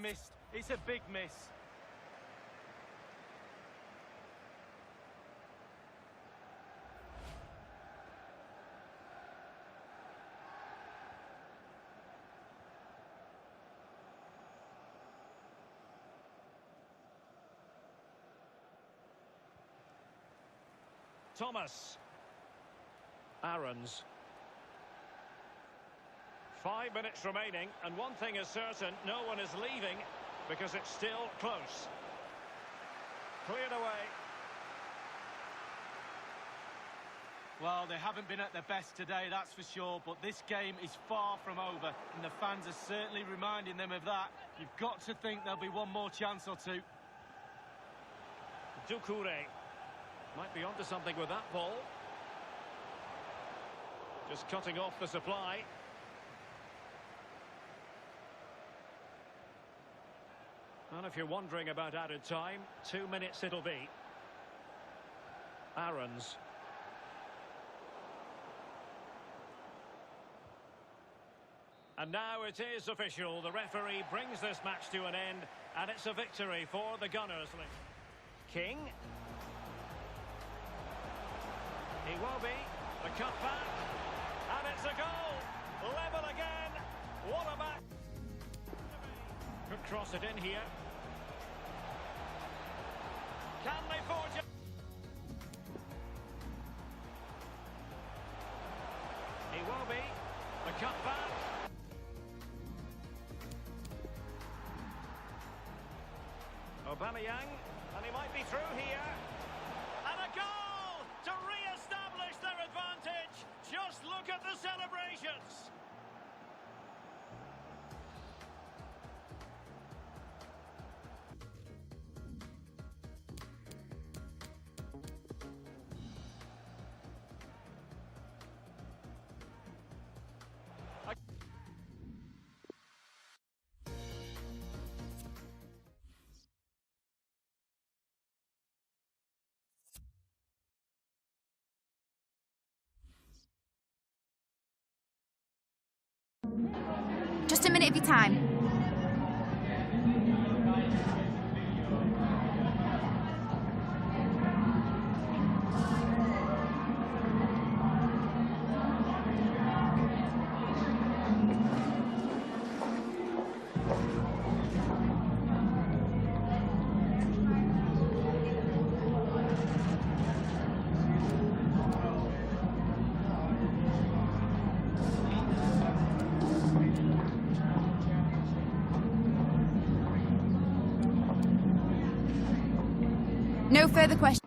Missed. It's a big miss. Thomas. Aarons. 5 minutes remaining, and one thing is certain, no one is leaving because it's still close. Cleared away. Well, they haven't been at their best today, that's for sure, but this game is far from over, and the fans are certainly reminding them of that. You've got to think there'll be one more chance or two. Doucouré might be onto something with that ball. Just cutting off the supply. And if you're wondering about added time, 2 minutes it'll be. Aarons. And now it is official. The referee brings this match to an end, and it's a victory for the Gunners. King. He will be. The cut back. And it's a goal. Level again. What a match. Could cross it in here. Can they forge it? He will be. The cut back. Aubameyang. And he might be through here. And a goal to re-establish their advantage. Just look at the celebrations. Just a minute of your time. No further questions.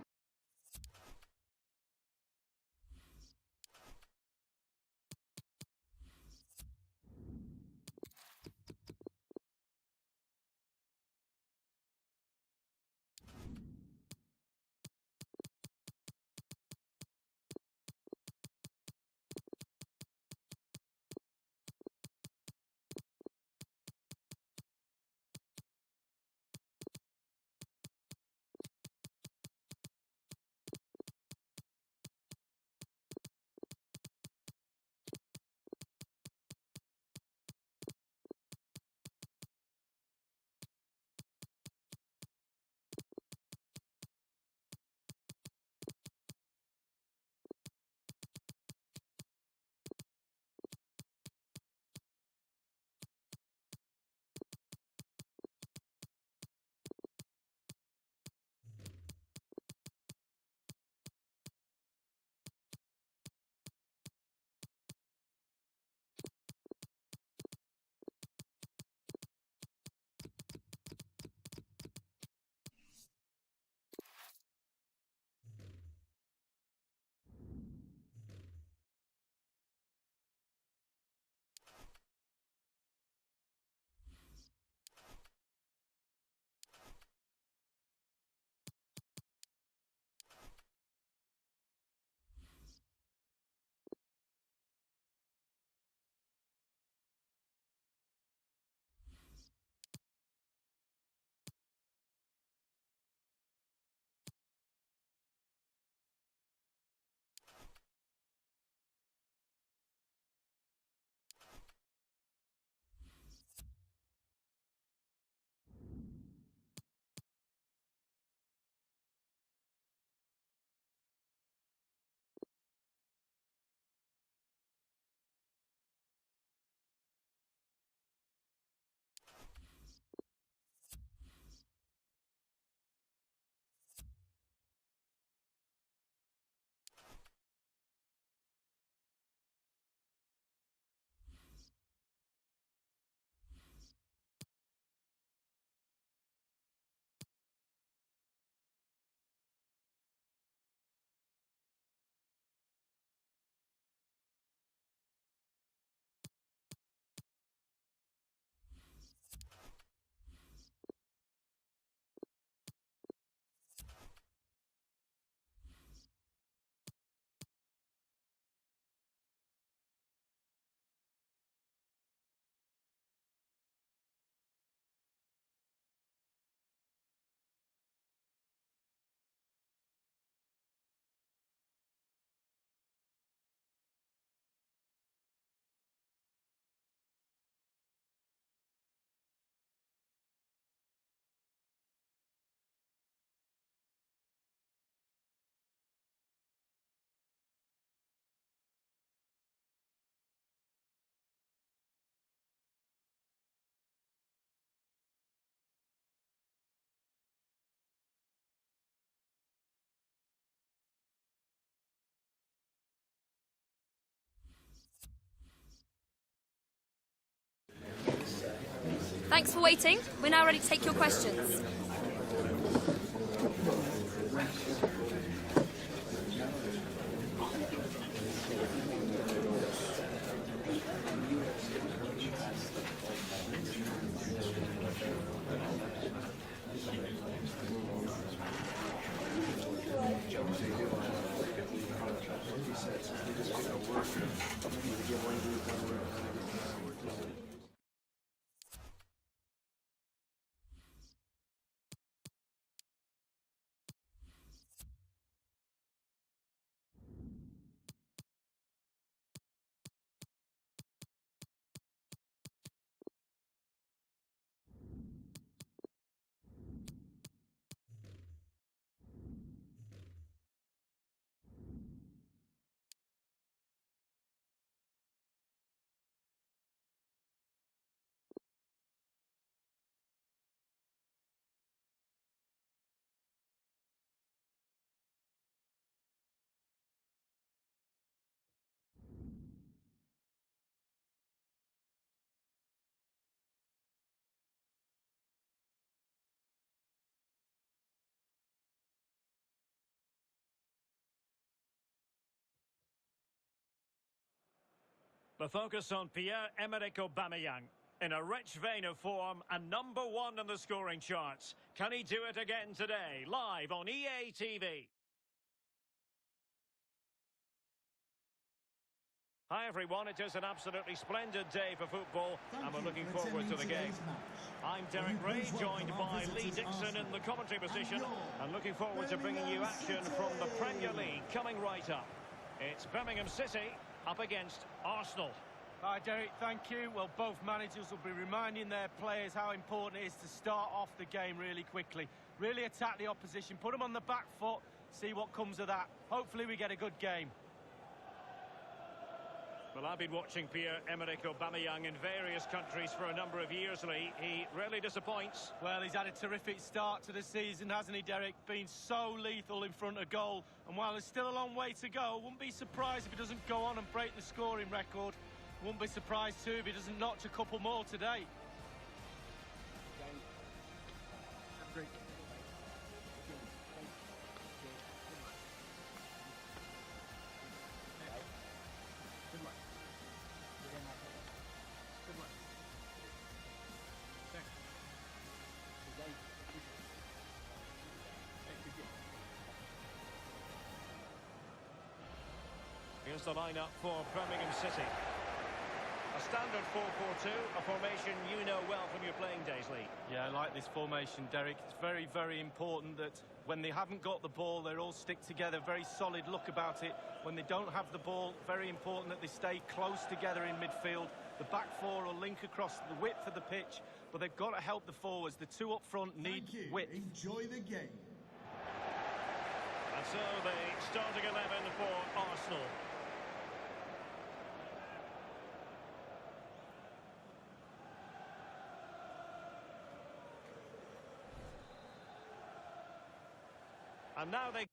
Thanks for waiting. We're now ready to take your questions. The focus on Pierre-Emerick Aubameyang. In a rich vein of form and #1 in the scoring charts. Can he do it again today? Live on EA TV. Hi everyone, it is an absolutely splendid day for football and we're looking forward to the game. I'm Derek Ray, joined by Lee Dixon in the commentary position and looking forward to bringing you action from the Premier League coming right up. It's Birmingham City up against Arsenal. Hi Derek, thank you. Well, both managers will be reminding their players how important it is to start off the game really quickly. Really attack the opposition, put them on the back foot, see what comes of that. Hopefully we get a good game. Well, I've been watching Pierre-Emerick Aubameyang in various countries for a number of years, Lee. He rarely disappoints. Well, he's had a terrific start to the season, hasn't he, Derek? Been so lethal in front of goal. And while there's still a long way to go, wouldn't be surprised if he doesn't go on and break the scoring record. Wouldn't be surprised, too, if he doesn't notch a couple more today. Here's the lineup for Birmingham City. A standard 4-4-2, a formation you know well from your playing days, Lee. Yeah, I like this formation, Derek. It's very, very important that when they haven't got the ball, they all stick together. Very solid look about it. When they don't have the ball, very important that they stay close together in midfield. The back four will link across the width of the pitch, but they've got to help the forwards. The two up front need width. Enjoy the game. And so the starting 11 for Arsenal. And now they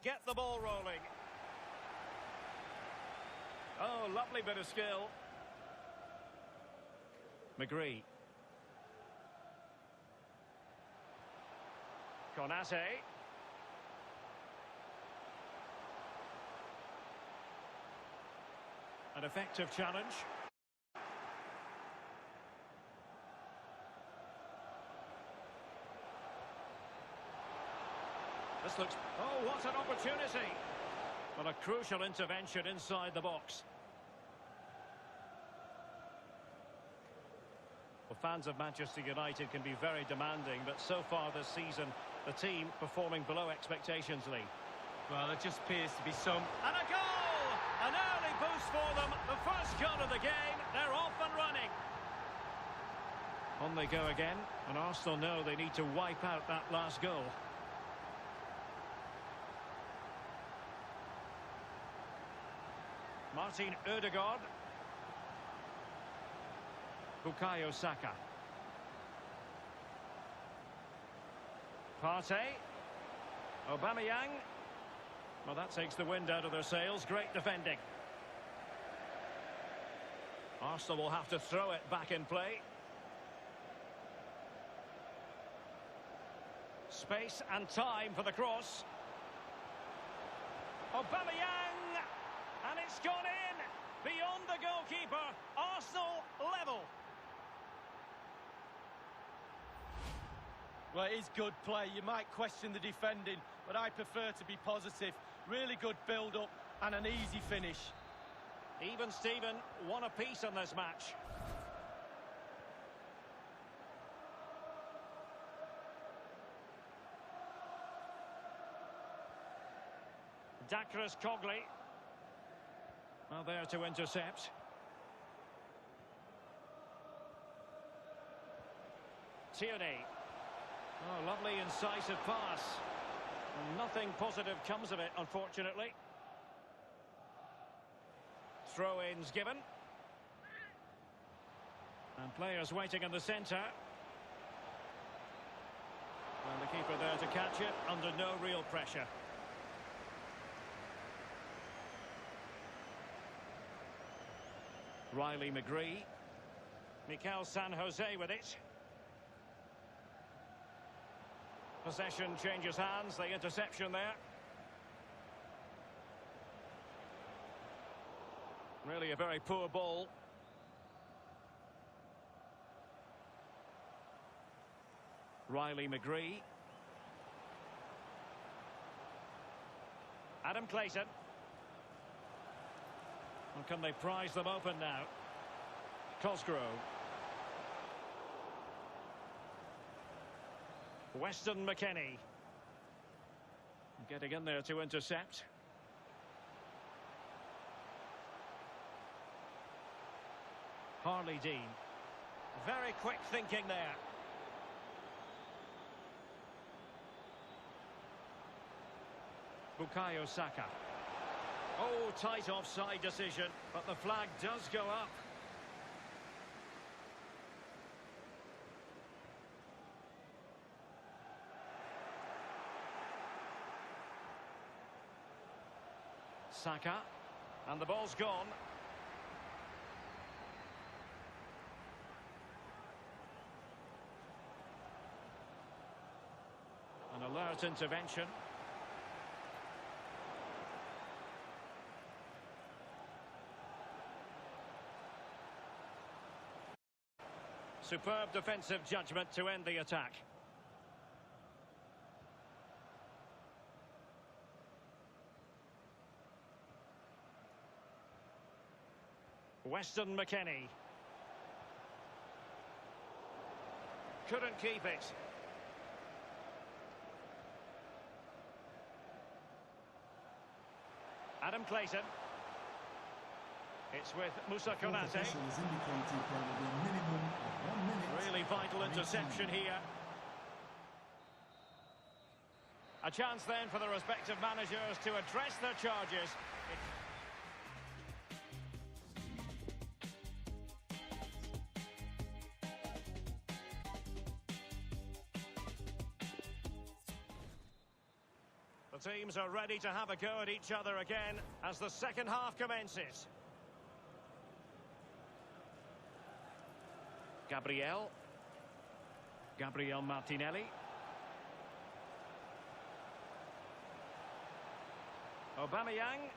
get the ball rolling. Oh, lovely bit of skill. McGree. Konate. An effective challenge. This looks... Oh, what an opportunity! Well, a crucial intervention inside the box. Well, fans of Manchester United can be very demanding, but so far this season, the team performing below expectations, Lee. Well, there just appears to be some... And a goal! An early boost for them. The first goal of the game. They're off and running. On they go again, and Arsenal know they need to wipe out that last goal. Martin Ødegaard. Bukayo Saka. Partey. Aubameyang. Well, that takes the wind out of their sails. Great defending. Arsenal will have to throw it back in play. Space and time for the cross. Aubameyang! And it's gone in! Beyond the goalkeeper. Arsenal level. Well, it is good play. You might question the defending, but I prefer to be positive. Really good build-up and an easy finish. Even Steven, one apiece in this match. Dakras Cogley. Well, there to intercept. Tierney. Oh, lovely incisive pass. Nothing positive comes of it, unfortunately. Throw-ins given. And players waiting in the centre. And the keeper there to catch it under no real pressure. Riley McGree. Mikel San Jose with it. Possession changes hands, the interception there. Really a very poor ball. Riley McGree. Adam Clayton. And can they prize them open now? Cosgrove. Weston McKennie. Getting in there to intercept. Harley Dean. Very quick thinking there. Bukayo Saka. Oh, tight offside decision, but the flag does go up. Saka, and the ball's gone. An alert intervention. Superb defensive judgment to end the attack. Weston McKennie. Couldn't keep it. Adam Clayton. It's with Musa Konate. Really vital interception here. A chance then for the respective managers to address their charges. The team teams are ready to have a go at each other again as the second half commences. Gabriel Martinelli. Aubameyang.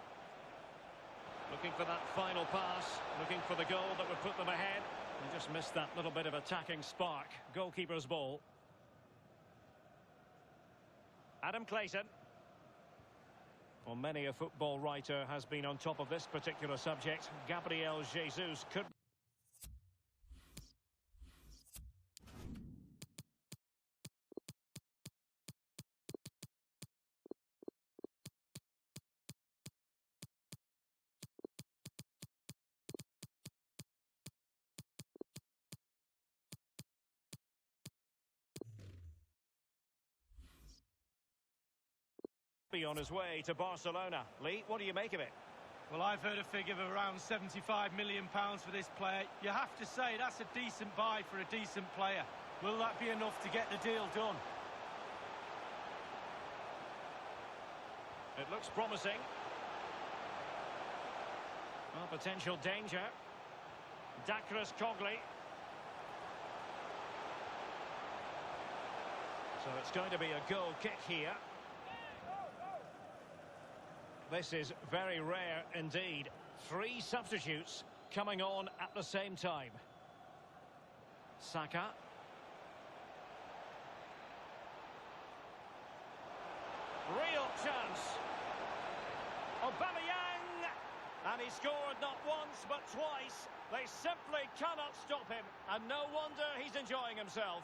Looking for that final pass, looking for the goal that would put them ahead. They just missed that little bit of attacking spark. Goalkeeper's ball. Adam Clayton. Well, many a football writer has been on top of this particular subject. Gabriel Jesus could... on his way to Barcelona. Lee, what do you make of it? Well, I've heard a figure of around £75 million for this player. You have to say that's a decent buy for a decent player. Will that be enough to get the deal done? It looks promising. Well, potential danger. Dakris Cogley. So it's going to be a goal kick here. This is very rare indeed. 3 substitutes coming on at the same time. Saka. Real chance. Aubameyang. And he scored not once but twice. They simply cannot stop him. And no wonder he's enjoying himself.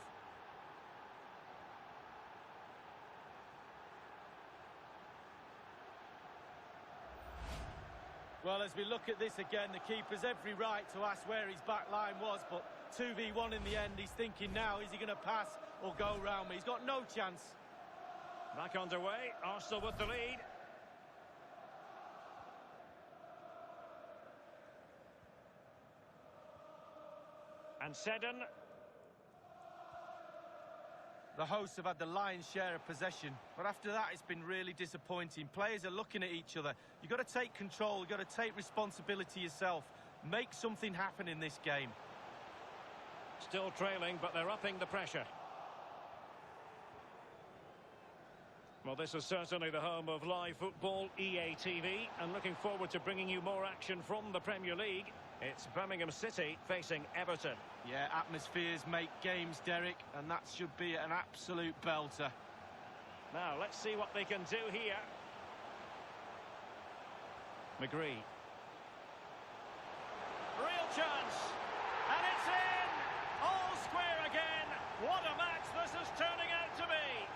Well, as we look at this again, the keeper's every right to ask where his back line was, but 2v1 in the end. He's thinking now, is he going to pass or go round me? He's got no chance. Back underway, Arsenal with the lead. And Seddon. The hosts have had the lion's share of possession, but after that it's been really disappointing. Players are looking at each other. You've got to take control, you've got to take responsibility yourself. Make something happen in this game. Still trailing, but they're upping the pressure. Well, this is certainly the home of live football, EA TV, and looking forward to bringing you more action from the Premier League. It's Birmingham City facing Everton. Yeah, atmospheres make games, Derek, and that should be an absolute belter. Now, let's see what they can do here. McGree. Real chance. And it's in! All square again. What a match this is turning out to be.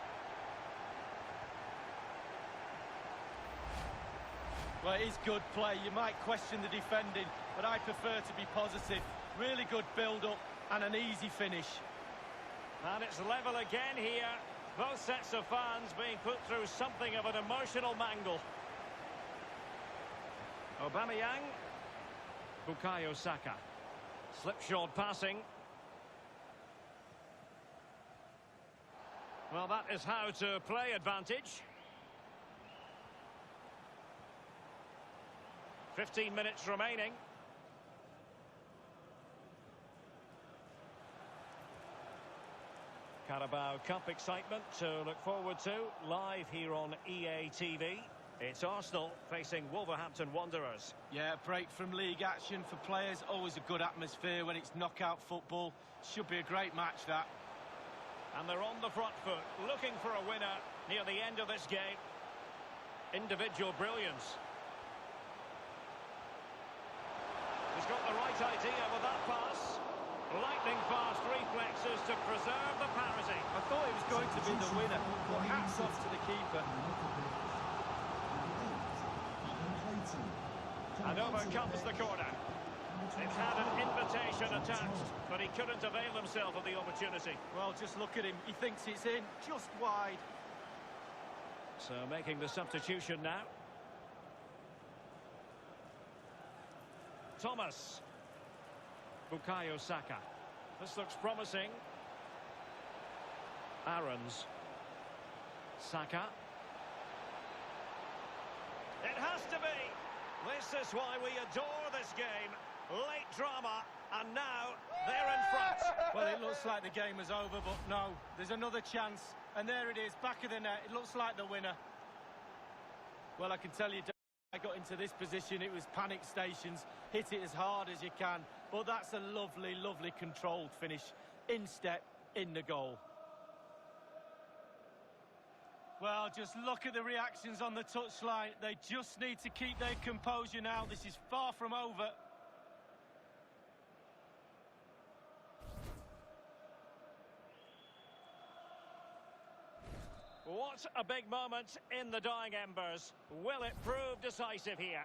Well, it is good play. You might question the defending, but I prefer to be positive. Really good build-up and an easy finish. And it's level again here. Both sets of fans being put through something of an emotional mangle. Aubameyang. Bukayo Saka. Slipshod passing. Well, that is how to play advantage. 15 minutes remaining. Carabao Cup excitement to look forward to live here on EA TV. It's Arsenal facing Wolverhampton Wanderers. Yeah, break from league action for players. Always a good atmosphere when it's knockout football. Should be a great match, that. And they're on the front foot, looking for a winner near the end of this game. Individual brilliance. He's got the right idea with that pass. Lightning fast reflexes to preserve the parity. I thought it was going to be the winner, but hats off to the keeper. And over comes the corner. It had an invitation attached, but he couldn't avail himself of the opportunity. Well, just look at him. He thinks it's in, just wide. So making the substitution now. Thomas. Bukayo Saka. This looks promising. Aarons. Saka. It has to be. This is why we adore this game. Late drama, and now they're in front. Well, it looks like the game is over, but no, there's another chance. And there it is, back of the net. It looks like the winner. Well, I can tell you, I got into this position, it was panic stations. Hit it as hard as you can. But that's a lovely, lovely controlled finish. In step, in the goal. Well, just look at the reactions on the touchline. They just need to keep their composure now. This is far from over. What a big moment in the dying embers. Will it prove decisive here?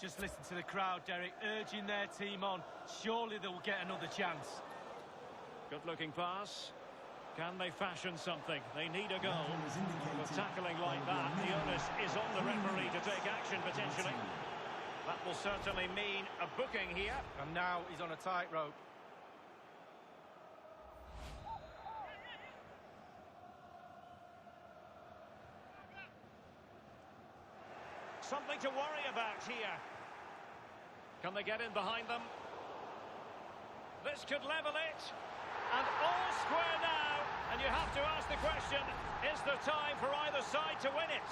Just listen to the crowd, Derek, urging their team on. Surely they'll get another chance. Good-looking pass. Can they fashion something? They need a goal. With tackling like that, the onus is on the referee to take action, potentially. That will certainly mean a booking here. And now he's on a tightrope. Something to worry about here. Can they get in behind them? This could level it. And all square now. And you have to ask the question, is there time for either side to win it?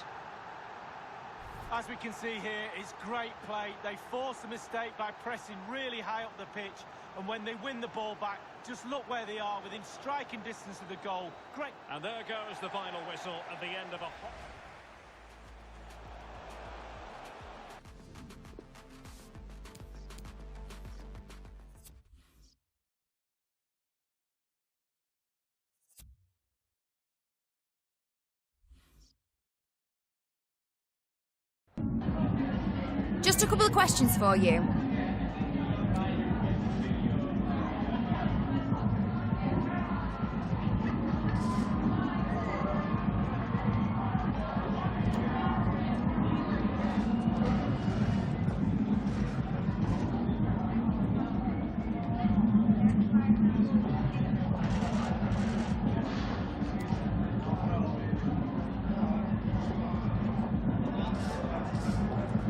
As we can see here, it's great play. They force a mistake by pressing really high up the pitch. And when they win the ball back, just look where they are, within striking distance of the goal. Great. And there goes the final whistle at the end of a hot... Just a couple of questions for you.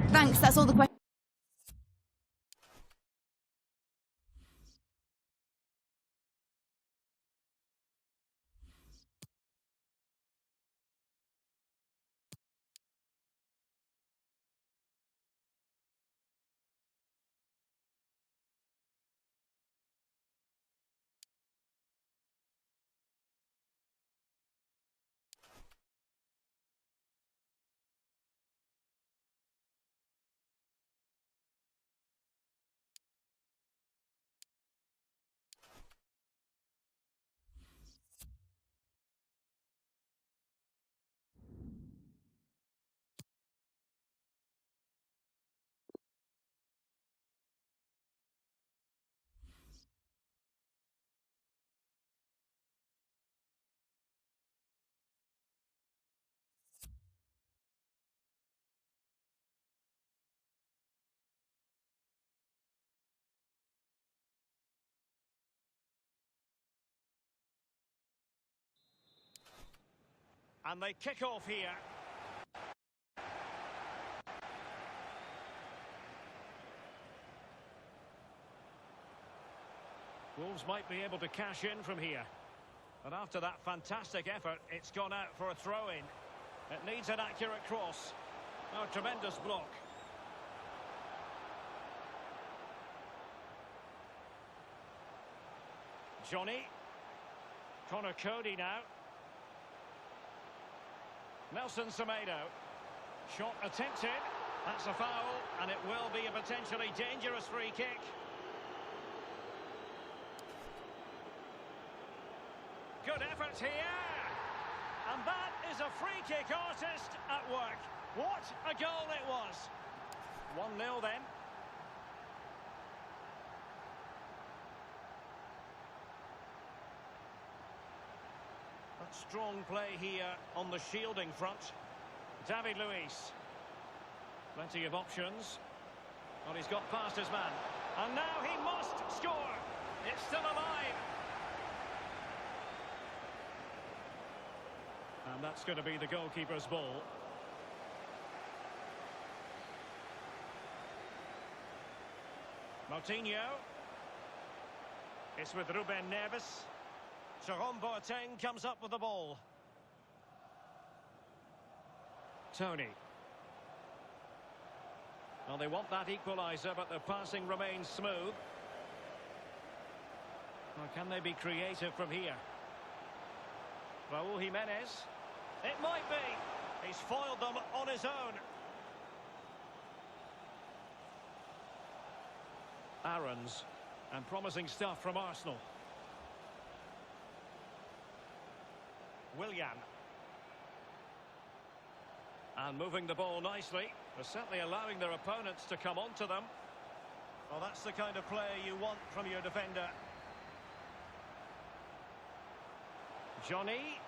Thanks, that's all the questions. And they kick off here. Wolves might be able to cash in from here. And after that fantastic effort, it's gone out for a throw-in. It needs an accurate cross. Oh, tremendous block. Johnny. Connor Cody now. Nelson Semedo. Shot attempted. That's a foul, and it will be a potentially dangerous free kick. Good effort here. And that is a free kick artist at work. What a goal it was. 1-0 then. That's strong play here on the shielding front. David Luiz. Plenty of options. Well, he's got past his man. And now he must score. It's still alive. And that's going to be the goalkeeper's ball. Moutinho. It's with Ruben Neves. Jerome Boateng comes up with the ball. Tony. Well, they want that equaliser, but the passing remains smooth. Well, can they be creative from here? Raúl Jimenez. It might be. He's foiled them on his own. Aarons. And promising stuff from Arsenal. Willian. And moving the ball nicely. They're certainly allowing their opponents to come onto them. Well, that's the kind of play you want from your defender. Johnny.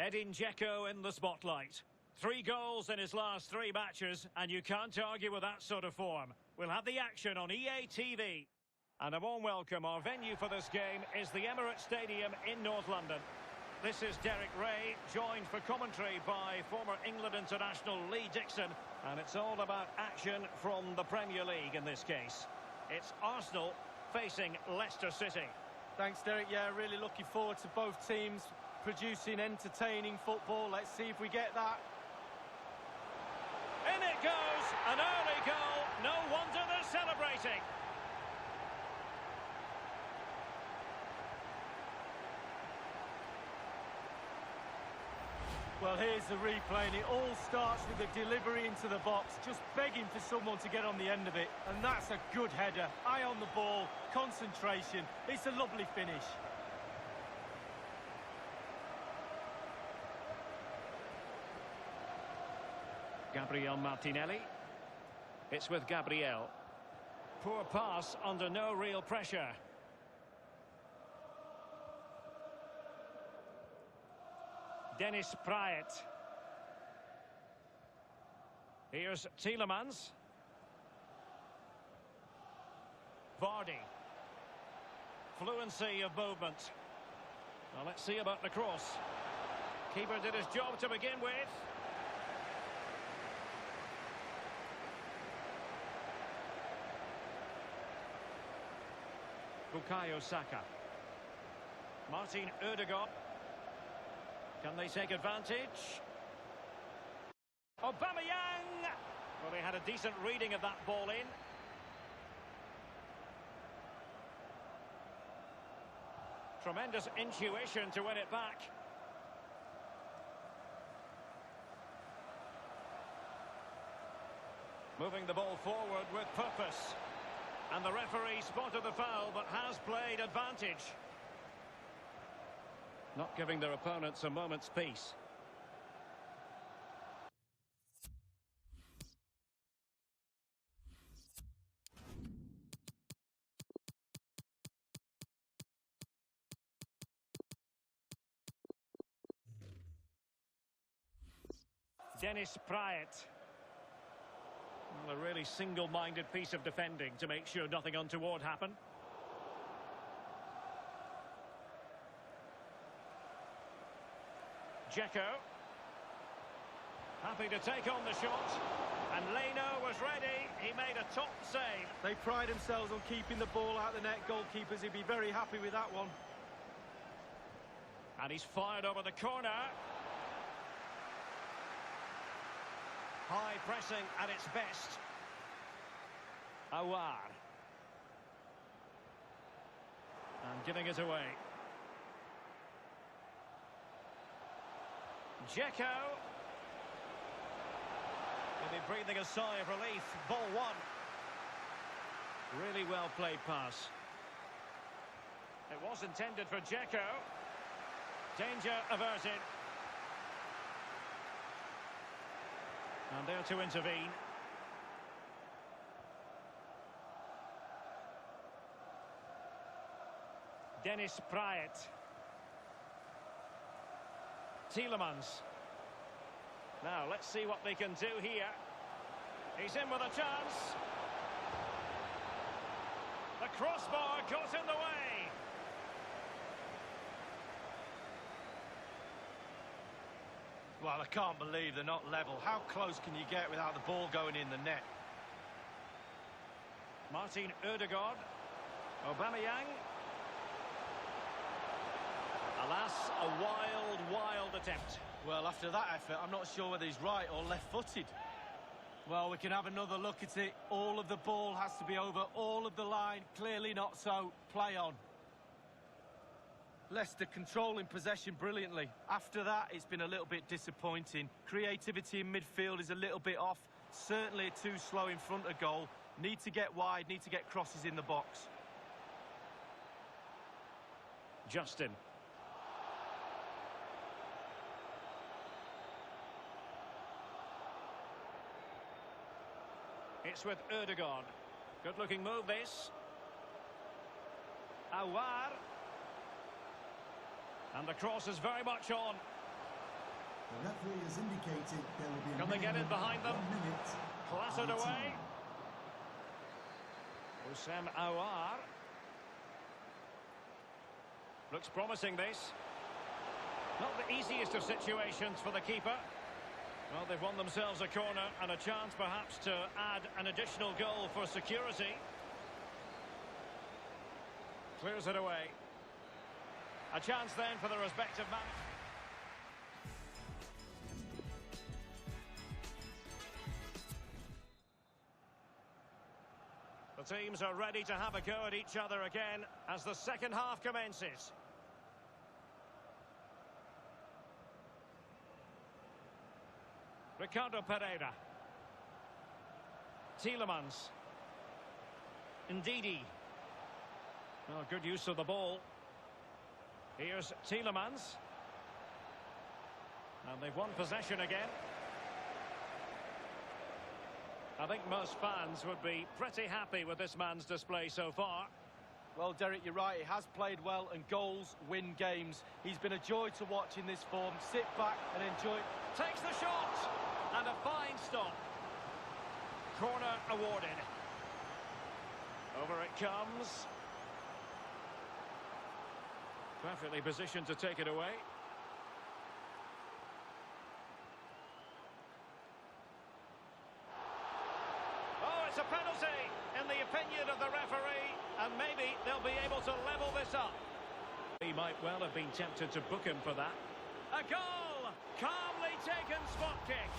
Edin Dzeko in the spotlight. 3 goals in his last 3 matches, and you can't argue with that sort of form. We'll have the action on EA TV. And a warm welcome. Our venue for this game is the Emirates Stadium in North London. This is Derek Ray, joined for commentary by former England international Lee Dixon. And it's all about action from the Premier League in this case. It's Arsenal facing Leicester City. Thanks, Derek. Yeah, really looking forward to both teams producing entertaining football. Let's see if we get that. In it goes, an early goal. No wonder they're celebrating. Well, here's the replay, and it all starts with the delivery into the box, just begging for someone to get on the end of it. And that's a good header. Eye on the ball, concentration. It's a lovely finish. Gabriel Martinelli. It's with Gabriel. Poor pass under no real pressure. Dennis Praet. Here's Tielemans. Vardy. Fluency of movement. Well, let's see about the cross. Keeper did his job to begin with. Bukayo Saka. Martin Ødegaard. Can they take advantage? Aubameyang! Well, they had a decent reading of that ball in. Tremendous intuition to win it back. Moving the ball forward with purpose. And the referee spotted the foul, but has played advantage. Not giving their opponents a moment's peace. Dennis Praet. Well, a really single-minded piece of defending to make sure nothing untoward happened. Dzeko. Happy to take on the shot. And Leno was ready. He made a top save. They pride themselves on keeping the ball out of the net. Goalkeepers, he'd be very happy with that one. And he's fired over the corner. High pressing at its best. Awar. And giving it away. Dzeko. He'll be breathing a sigh of relief. Ball one. Really well played pass. It was intended for Dzeko. Danger averted. And there to intervene. Dennis Praet. Tielemans. Now, let's see what they can do here. He's in with a chance. The crossbar got in the way. Well, I can't believe they're not level. How close can you get without the ball going in the net? Martin Ødegaard. Aubameyang. Alas, a wild attempt. Well, after that effort, I'm not sure whether he's right or left-footed. Well, we can have another look at it. All of the ball has to be over all of the line. Clearly not so. Play on. Leicester controlling possession brilliantly. After that, it's been a little bit disappointing. Creativity in midfield is a little bit off. Certainly too slow in front of goal. Need to get wide, need to get crosses in the box. Justin. It's with Ødegaard. Good-looking move, this. Awar. And the cross is very much on. The referee has indicated there will be a Can they get in behind them? 1 minute. Clattered away. Houssem Aouar. Looks promising, this. Not the easiest of situations for the keeper. Well, they've won themselves a corner and a chance perhaps to add an additional goal for security. Clears it away. A chance then for the respective man. The teams are ready to have a go at each other again as the second half commences. Ricardo Pereira. Tielemans. Ndidi. Oh, good use of the ball. Here's Tielemans. And they've won possession again. I think most fans would be pretty happy with this man's display so far. Well, Derek, you're right. He has played well, and goals win games. He's been a joy to watch in this form. Sit back and enjoy it. Takes the shot. And a fine stop. Corner awarded. Over it comes. Perfectly positioned to take it away. Oh, it's a penalty in the opinion of the referee, and maybe they'll be able to level this up. He might well have been tempted to book him for that. A goal! Calmly taken spot kick.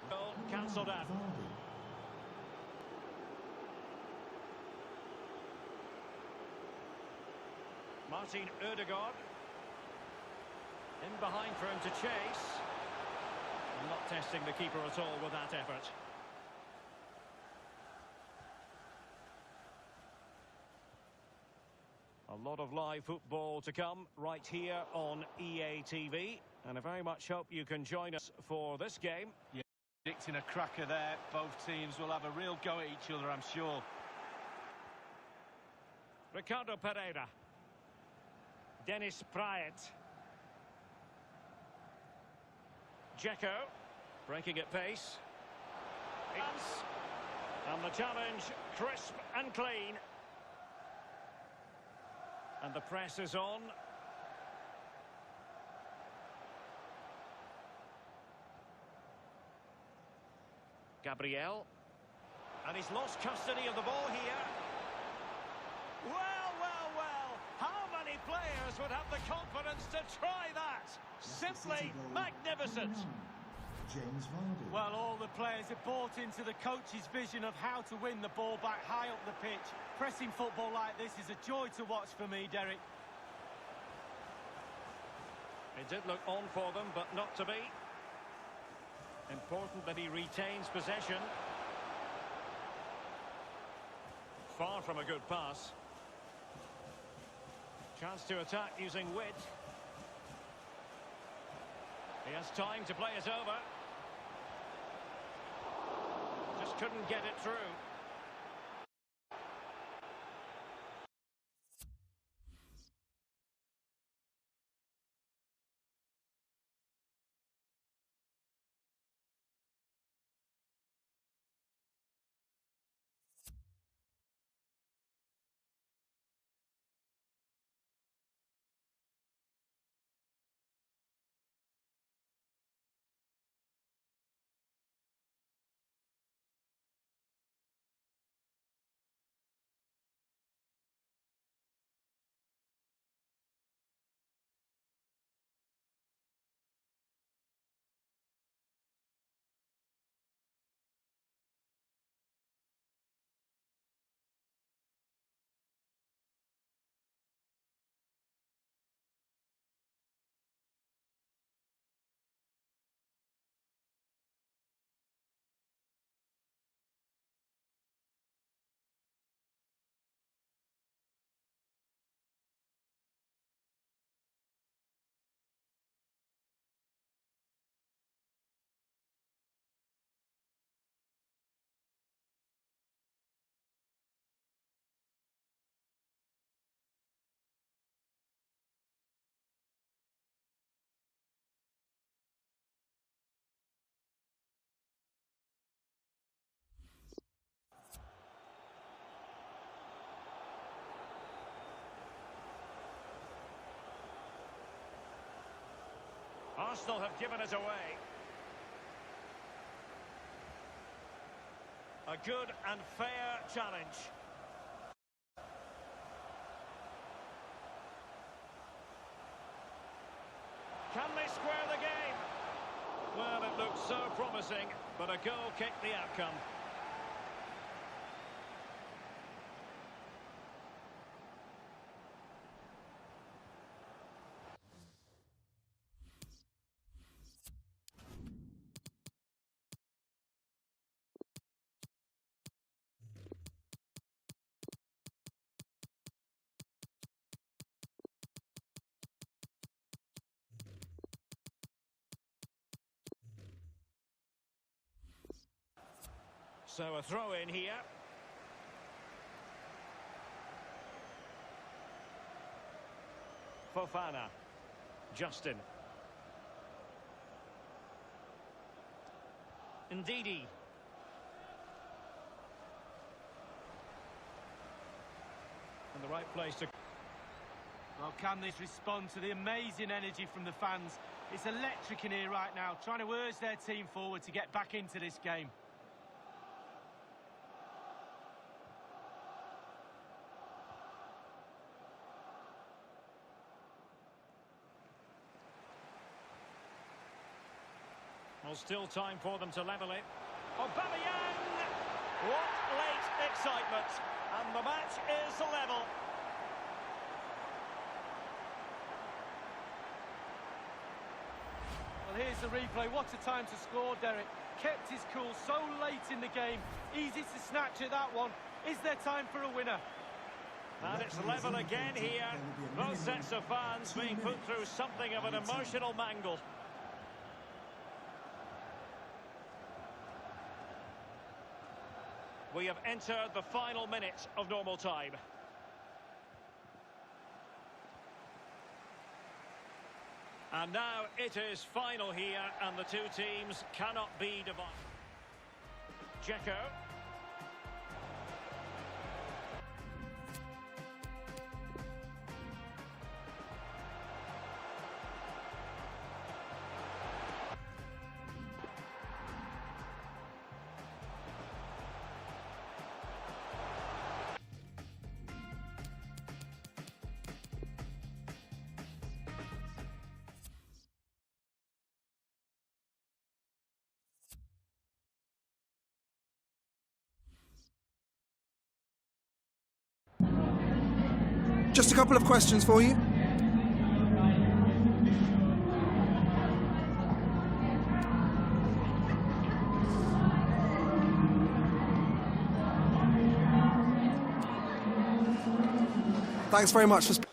Goal cancelled out. Martin Ødegaard. In behind for him to chase. Not testing the keeper at all with that effort. A lot of live football to come right here on EA TV. And I very much hope you can join us for this game. Yeah, predicting a cracker there. Both teams will have a real go at each other, I'm sure. Ricardo Pereira. Dennis Praet. Dzeko. Breaking at pace. And the challenge, crisp and clean. And the press is on. Gabriel. And he's lost custody of the ball here. Well, well, well. How many players would have the confidence to try that? Simply magnificent. James Vardy. Well, all the players have bought into the coach's vision of how to win the ball back high up the pitch. Pressing football like this is a joy to watch for me, Derek. It did look on for them, but not to be. Important that he retains possession. Far from a good pass. Chance to attack using wit. He has time to play it over. Just couldn't get it through. Arsenal have given it away. A good and fair challenge. Can they square the game? Well, it looked so promising, but a goal kicked the outcome. So a throw in here. Fofana. Justin. Ndidi. In the right place to... Well, can this respond to the amazing energy from the fans? It's electric in here right now, trying to urge their team forward to get back into this game. Well, still time for them to level it. Aubameyang! What late excitement! And the match is level. Well, here's the replay. What a time to score, Derek. Kept his cool so late in the game. Easy to snatch at that one. Is there time for a winner? And it's level again here. Both sets of fans being put through something of an emotional mangle. We have entered the final minute of normal time. And now it is final here, and the two teams cannot be divided. Dzeko. Just a couple of questions for you. Thanks very much for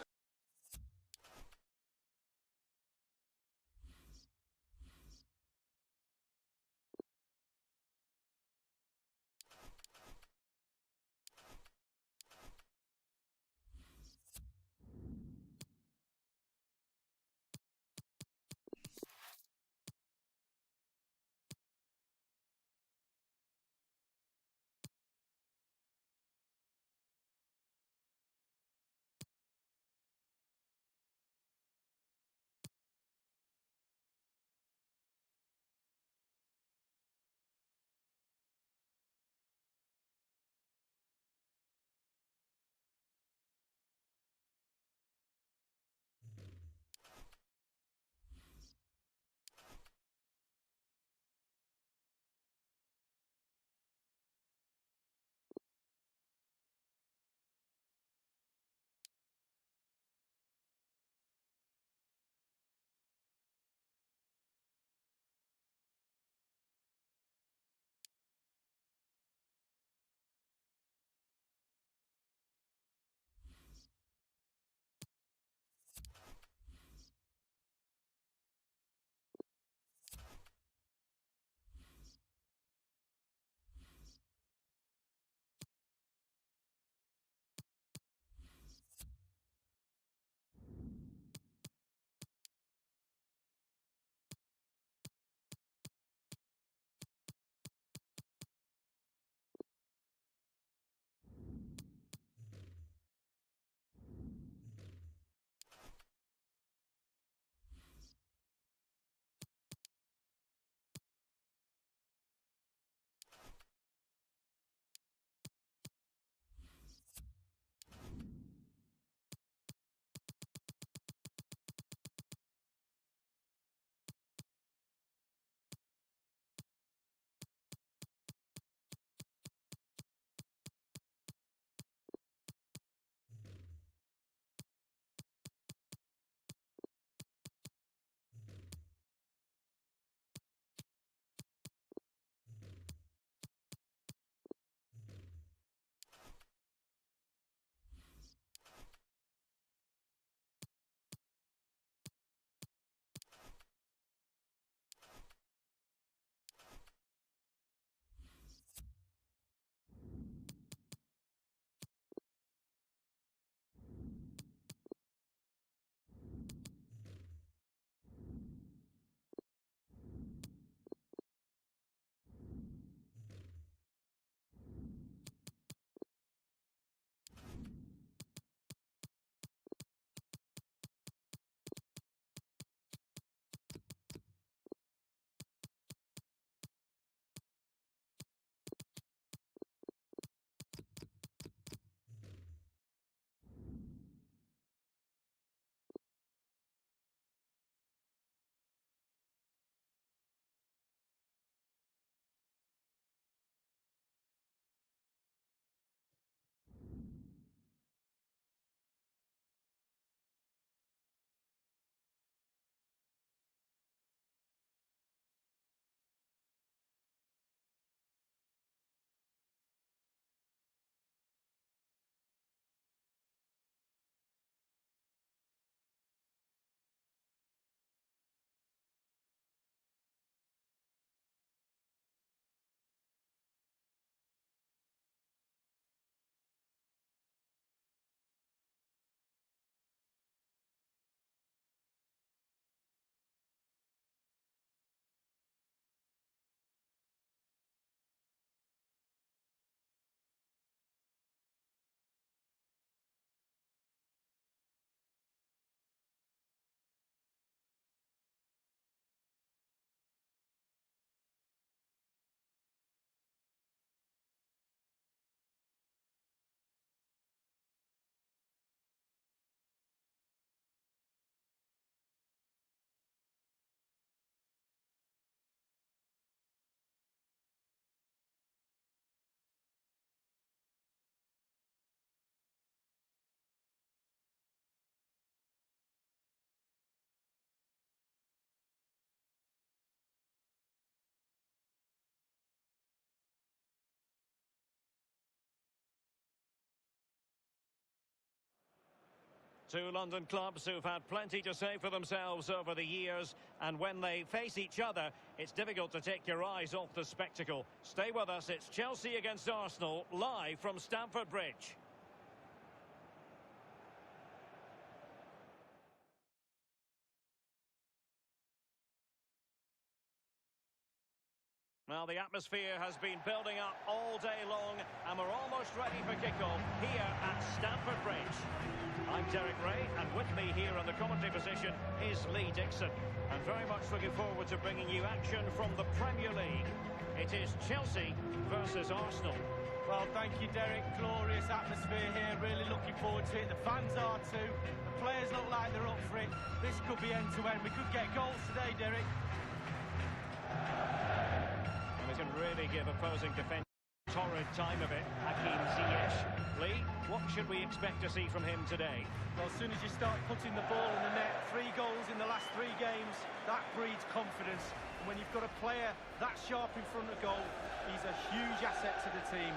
Two London clubs who've had plenty to say for themselves over the years, and when they face each other, it's difficult to take your eyes off the spectacle. Stay with us, it's Chelsea against Arsenal, live from Stamford Bridge. Well, the atmosphere has been building up all day long, and we're almost ready for kickoff here at Stamford Bridge. I'm Derek Ray, and with me here in the commentary position is Lee Dixon. And very much looking forward to bringing you action from the Premier League. It is Chelsea versus Arsenal. Well, thank you, Derek. Glorious atmosphere here. Really looking forward to it. The fans are too. The players look like they're up for it. This could be end-to-end. We could get goals today, Derek. We can really give opposing defence a torrid time of it. Hakim Ziyech. Lee, what should we expect to see from him today? Well, as soon as you start putting the ball in the net, 3 goals in the last 3 games, that breeds confidence. And when you've got a player that sharp in front of goal, he's a huge asset to the team.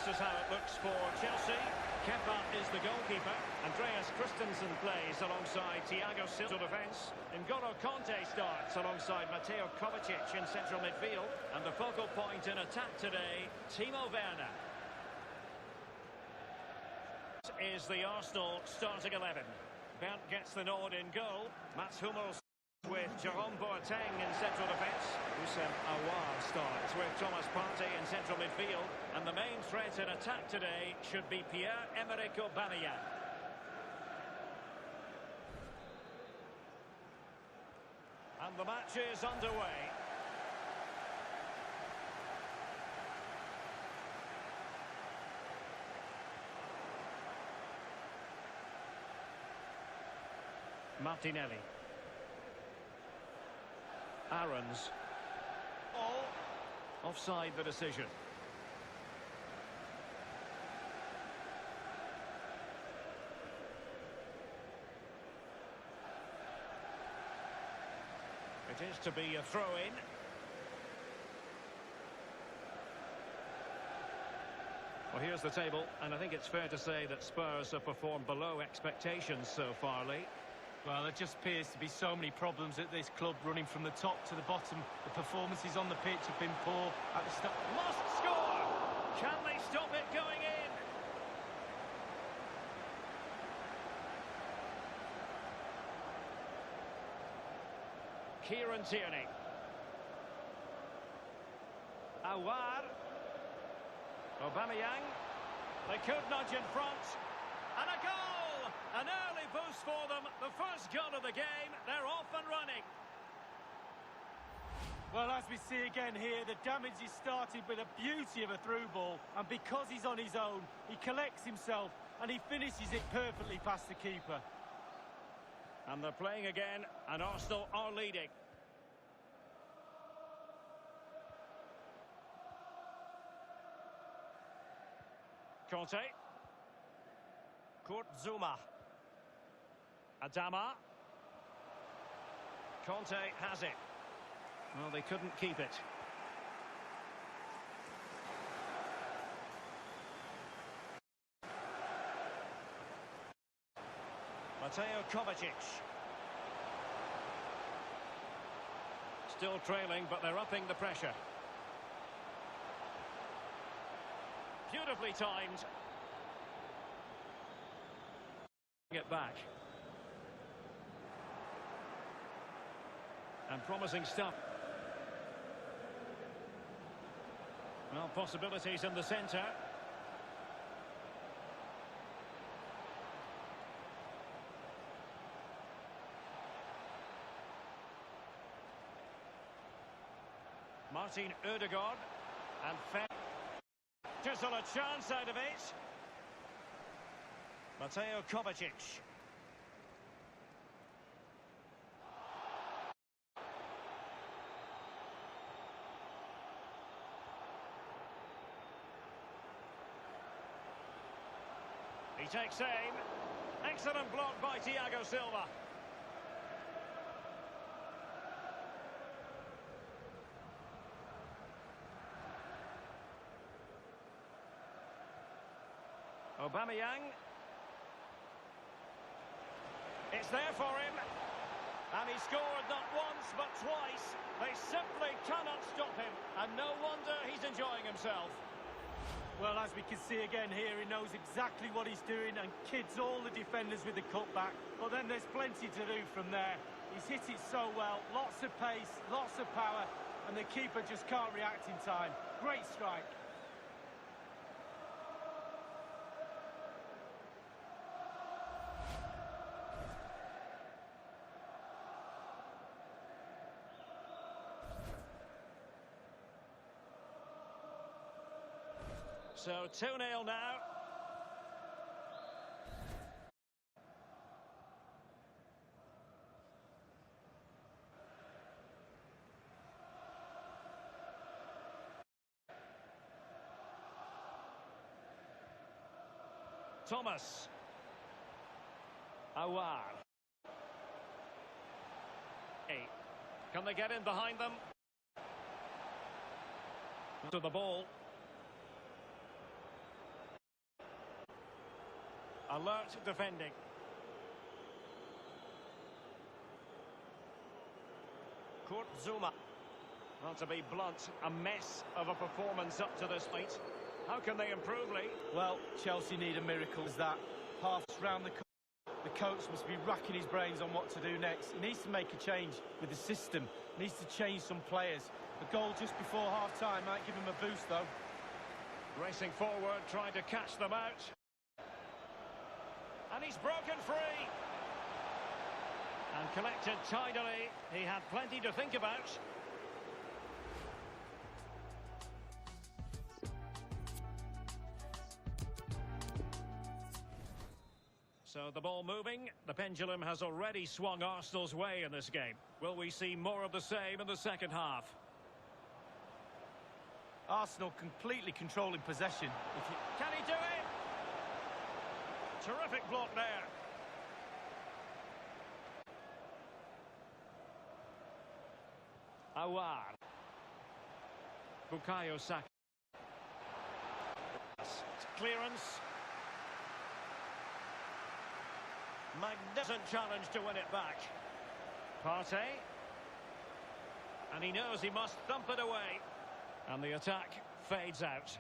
This is how it looks for Chelsea. Kepa is the goalkeeper. Andreas Christensen plays alongside Thiago Silva defence. N'Golo Conte starts alongside Mateo Kovacic in central midfield. And the focal point in attack today, Timo Werner. This is the Arsenal starting 11. Bernd gets the nod in goal. Mats Hummels with Jerome Boateng in central defence. Houssem Aouar starts with Thomas Partey in central midfield. And the main threat in attack today should be Pierre-Emerick Aubameyang. And the match is underway. Martinelli. Aarons. Offside the decision. It is to be a throw-in. Well, here's the table, and I think it's fair to say that Spurs have performed below expectations so far, Lee. Well, there just appears to be so many problems at this club, running from the top to the bottom. The performances on the pitch have been poor at the start. Must score! Can they stop it going in? Kieran Tierney. Aouar. Aubameyang. They could nudge in front. And a goal! An early boost for them. The first goal of the game. They're off and running. Well, as we see again here, the damage is started with a beauty of a through ball. And because he's on his own, he collects himself and he finishes it perfectly past the keeper. And they're playing again, and Arsenal are leading. Conte. Kurt Zouma. Adama. Conte has it. Well, they couldn't keep it. Mateo Kovacic. Still trailing, but they're upping the pressure. Beautifully timed. Get back. And promising stuff. Well, possibilities in the centre. Martin Ødegaard. And just on a chance out of it. Mateo Kovacic. He takes aim. Excellent block by Thiago Silva. Aubameyang. It's there for him. And he scored not once but twice. They simply cannot stop him. And no wonder he's enjoying himself. Well, as we can see again here, he knows exactly what he's doing and kids all the defenders with the cutback. But then there's plenty to do from there. He's hit it so well, lots of pace, lots of power, and the keeper just can't react in time. Great strike. So 2-0 now. Thomas. Awar. Hey. Can they get in behind them? To the ball. Alert defending. Kurt Zouma. Well, to be blunt, a mess of a performance up to this point. How can they improve, Lee? Well, Chelsea need a miracle as that. Half round the coach must be racking his brains on what to do next. He needs to make a change with the system. He needs to change some players. A goal just before half-time might give him a boost, though. Racing forward, trying to catch them out. And he's broken free. And collected tidily. He had plenty to think about. So the ball moving. The pendulum has already swung Arsenal's way in this game. Will we see more of the same in the second half? Arsenal completely controlling possession. Can he do it? Terrific block there. Awar. Bukayo Saka. Clearance. Magnificent challenge to win it back. Partey. And he knows he must thump it away. And the attack fades out.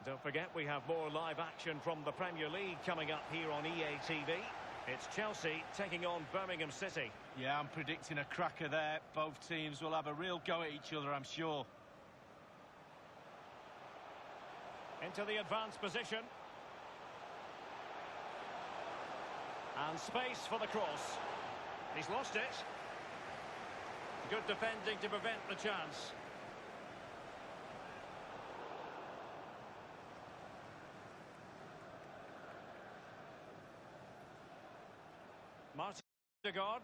Don't forget, we have more live action from the Premier League coming up here on EA TV. It's Chelsea taking on Birmingham City. Yeah, I'm predicting a cracker there. Both teams will have a real go at each other, I'm sure. Into the advanced position. And space for the cross. He's lost it. Good defending to prevent the chance. Martin Odegaard.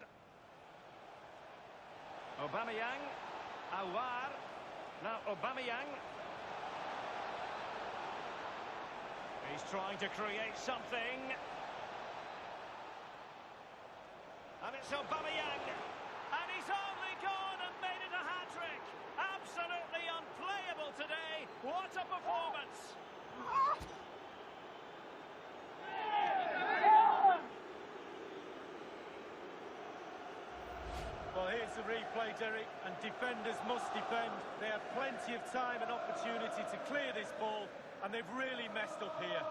Aubameyang. Awar. Now Aubameyang. He's trying to create something. And it's Aubameyang. And he's only gone and made it a hat-trick. Absolutely unplayable today. What a performance. Well, here's the replay, Derek, and defenders must defend. They have plenty of time and opportunity to clear this ball, and they've really messed up here.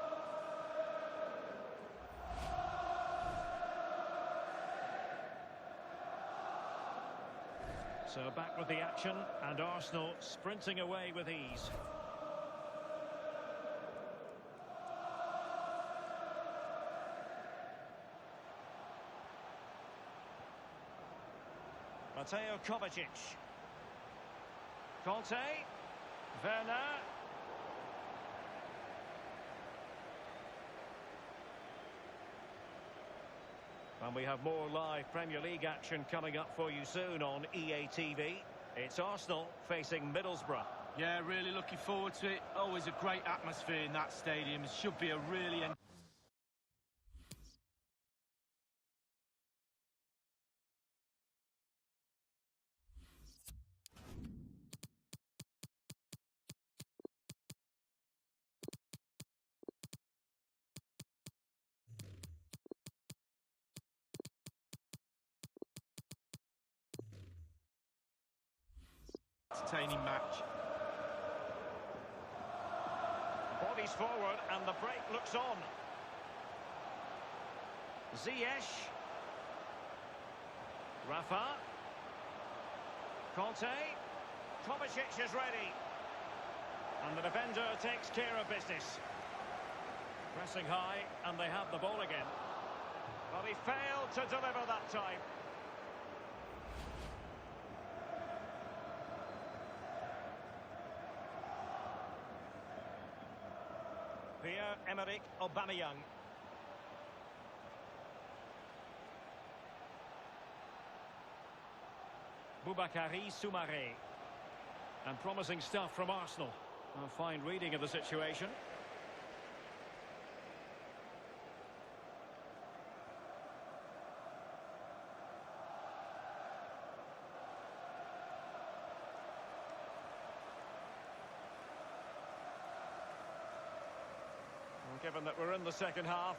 So back with the action, and Arsenal sprinting away with ease. Mateo Kovacic. Conte. Werner. And we have more live Premier League action coming up for you soon on EA TV. It's Arsenal facing Middlesbrough. Yeah, really looking forward to it. Always a great atmosphere in that stadium. It should be a really entertaining match. Bodies forward and the break looks on. Ziyech. Rafa. Conte. Kovacic is ready. And the defender takes care of business. Pressing high, and they have the ball again. But he failed to deliver that time. Pierre-Emerick Aubameyang. Boubakary Soumaré. And promising stuff from Arsenal. A fine reading of the situation. Given that we're in the second half,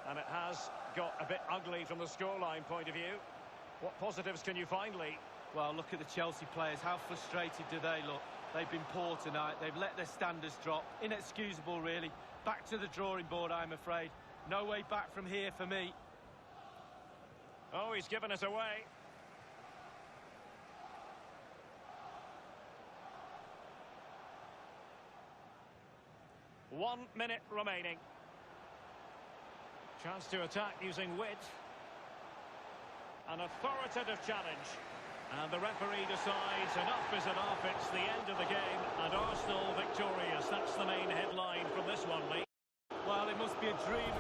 and it has got a bit ugly from the scoreline point of view. What positives can you find, Lee? Well, look at the Chelsea players. How frustrated do they look? They've been poor tonight. They've let their standards drop. Inexcusable, really. Back to the drawing board, I'm afraid. No way back from here for me. Oh, he's given it away. One minute remaining. Chance to attack using width. An authoritative challenge. And the referee decides enough is enough. It's the end of the game. And Arsenal victorious. That's the main headline from this one, Lee. Well, it must be a dream.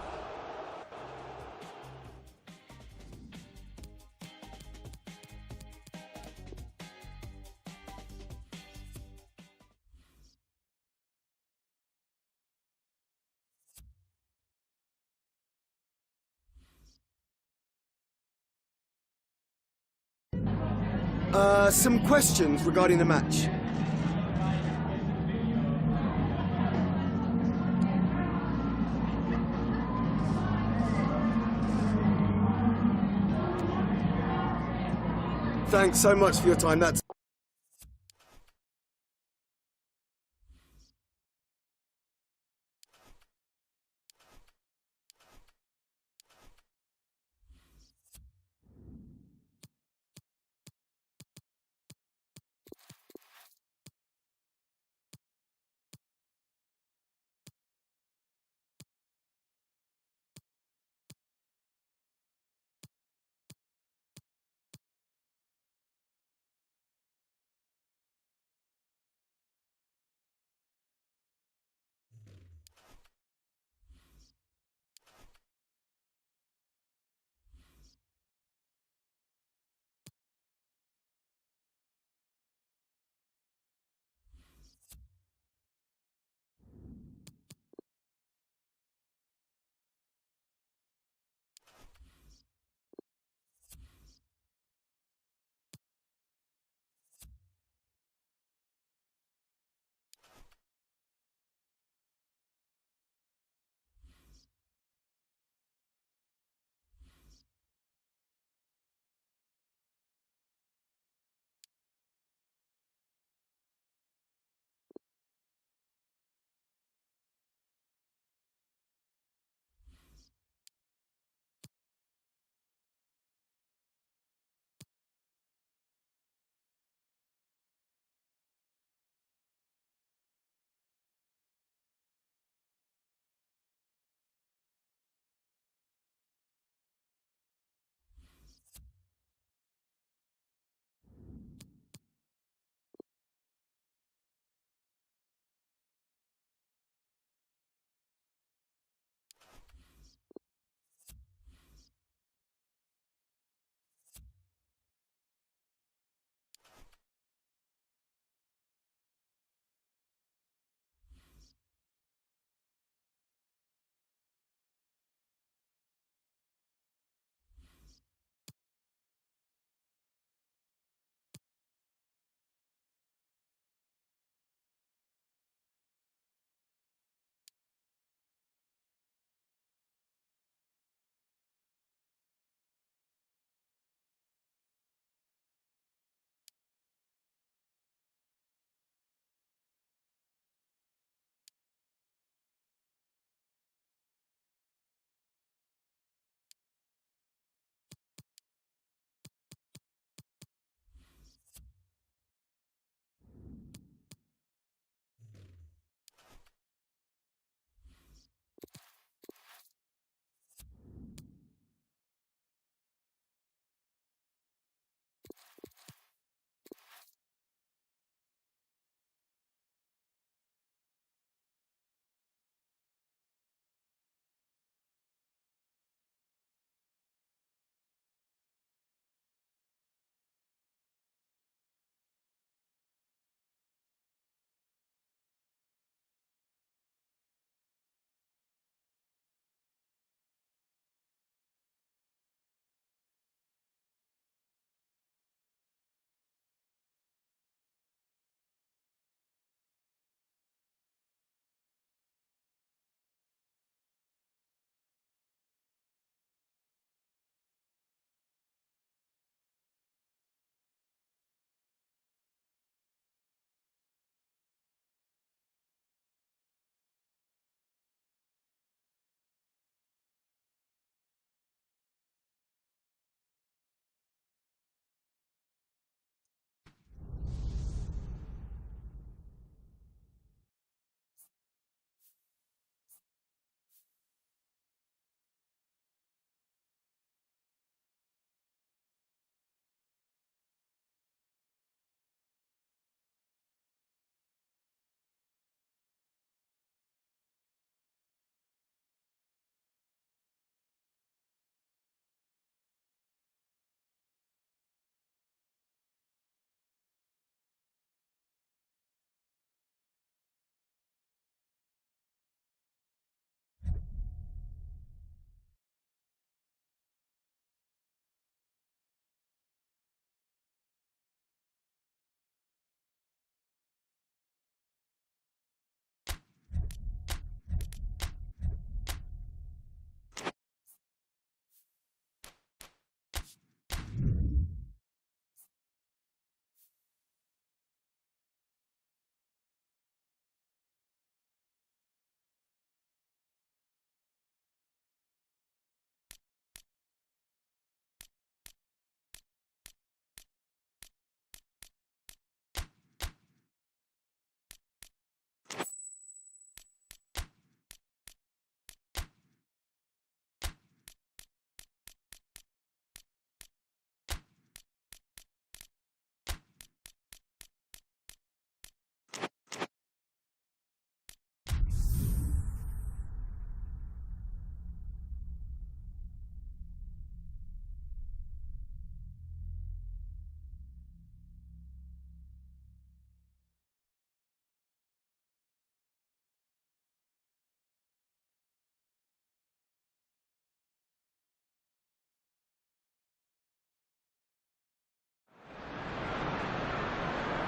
Some questions regarding the match. Thanks so much for your time. That's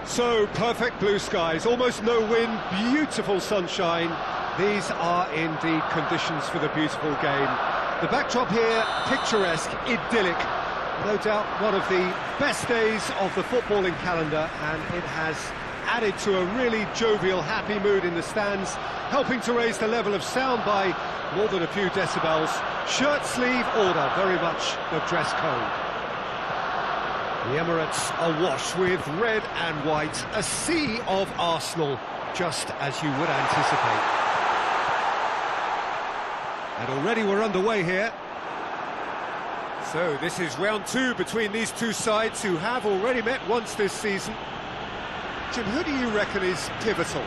So, perfect blue skies, almost no wind, beautiful sunshine. These are indeed conditions for the beautiful game. The backdrop here, picturesque, idyllic. No doubt one of the best days of the footballing calendar, and it has added to a really jovial, happy mood in the stands, helping to raise the level of sound by more than a few decibels. Shirt sleeve order, very much the dress code. The Emirates awash with red and white, a sea of Arsenal, just as you would anticipate. And already we're underway here. So this is round two between these two sides who have already met once this season. Jim, who do you reckon is pivotal?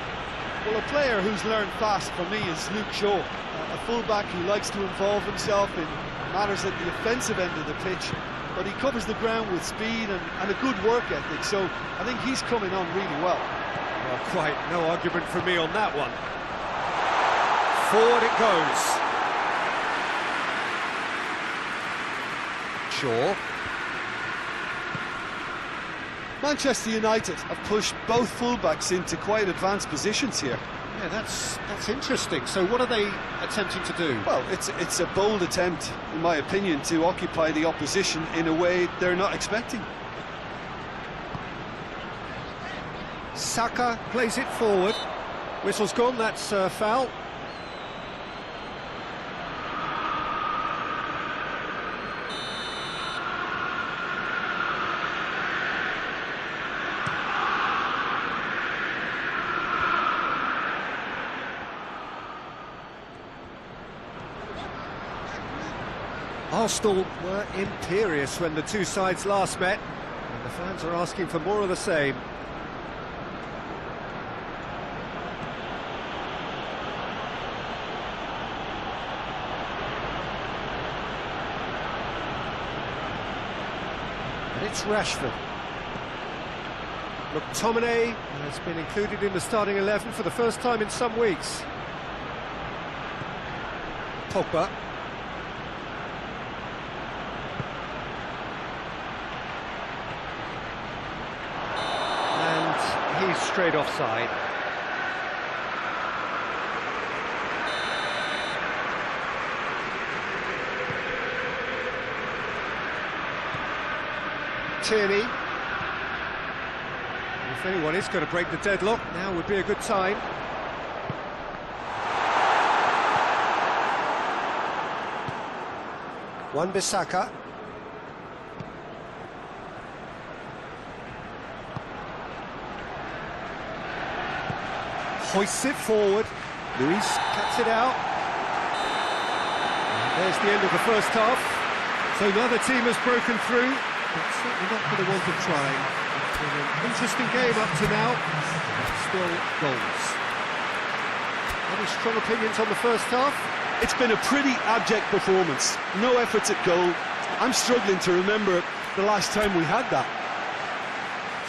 Well, a player who's learned fast for me is Luke Shaw, a fullback who likes to involve himself in matters at the offensive end of the pitch, but he covers the ground with speed and a good work ethic, so I think he's coming on really well. Well, quite no argument from me on that one. Forward it goes. Shaw. Manchester United have pushed both fullbacks into quite advanced positions here. Yeah, that's interesting. So what are they attempting to do? Well, it's a bold attempt, in my opinion, to occupy the opposition in a way they're not expecting. Saka plays it forward. Whistle's gone, that's foul. Arsenal were imperious when the two sides last met, and the fans are asking for more of the same. And it's Rashford. McTominay has been included in the starting 11 for the first time in some weeks. Pogba. He's straight offside. Tierney. If anyone is going to break the deadlock, now would be a good time. Wan-Bissaka. Hoists it forward. Luis cuts it out. And there's the end of the first half. So neither team has broken through, but certainly not for the want of trying. It's been an interesting game up to now, but still goals. Any strong opinions on the first half? It's been a pretty abject performance. No efforts at goal. I'm struggling to remember the last time we had that.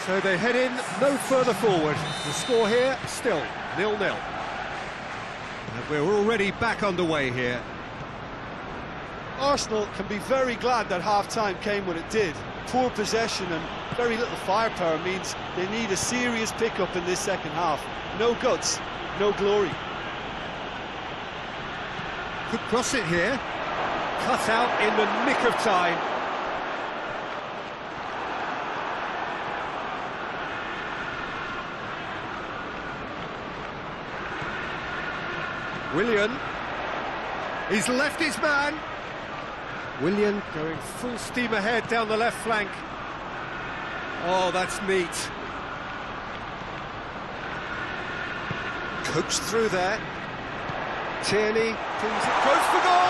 So they head in no further forward. The score here, still 0-0. And we're already back underway here. Arsenal can be very glad that half-time came when it did. Poor possession and very little firepower means they need a serious pickup in this second half. No guts, no glory. Could cross it here. Cut out in the nick of time. Willian, he's left his man. Willian going full steam ahead down the left flank. Oh, that's neat. Coaxed through there. Tierney pulls it close for goal.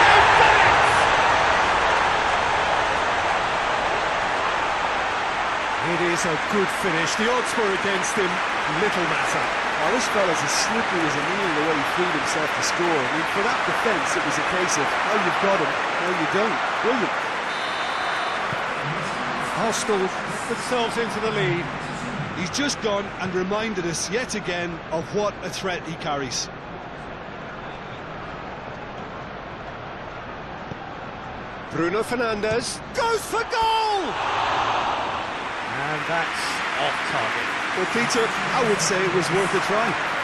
They've done it! It is a good finish. The odds were against him. Little matter. Well, this fella's as slippery as a needle the way he freed himself to score. I mean, for that defence, it was a case of how you've got him, how you don't. Brilliant. Arsenal put themselves into the lead. He's just gone and reminded us yet again of what a threat he carries. Bruno Fernandes goes for goal! And that's off target. Well, Peter, I would say it was worth a try.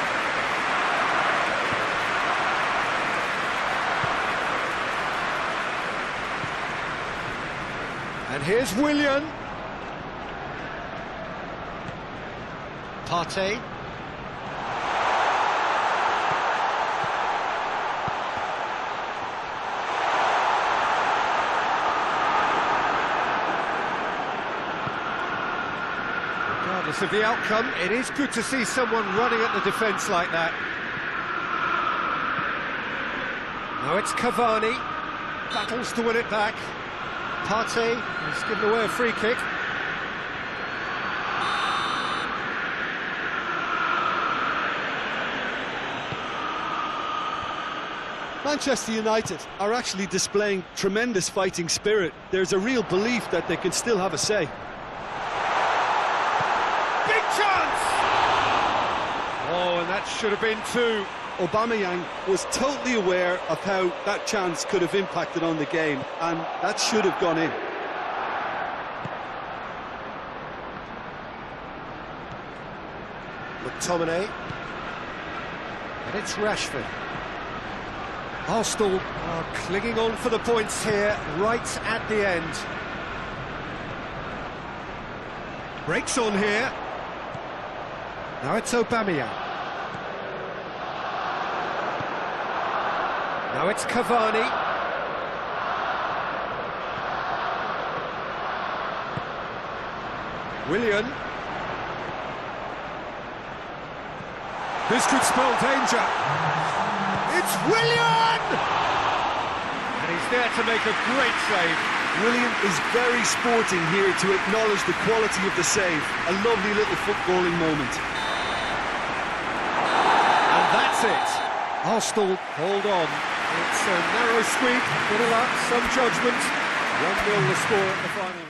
And here's Willian. Partey. Regardless of the outcome, it is good to see someone running at the defence like that. Now it's Cavani. Battles to win it back. Partey has given away a free kick. Manchester United are actually displaying tremendous fighting spirit. There's a real belief that they can still have a say. Big chance! Oh, and that should have been two. Aubameyang was totally aware of how that chance could have impacted on the game, and that should have gone in. McTominay. And it's Rashford. Arsenal are clinging on for the points here, right at the end. Breaks on here. Now it's Aubameyang. Now it's Cavani. Willian. This could spell danger. It's Willian! And he's there to make a great save. Willian is very sporting here to acknowledge the quality of the save. A lovely little footballing moment. And that's it. Arsenal hold on. It's a narrow squeak, little luck, some judgment. 1-0 the score at the final.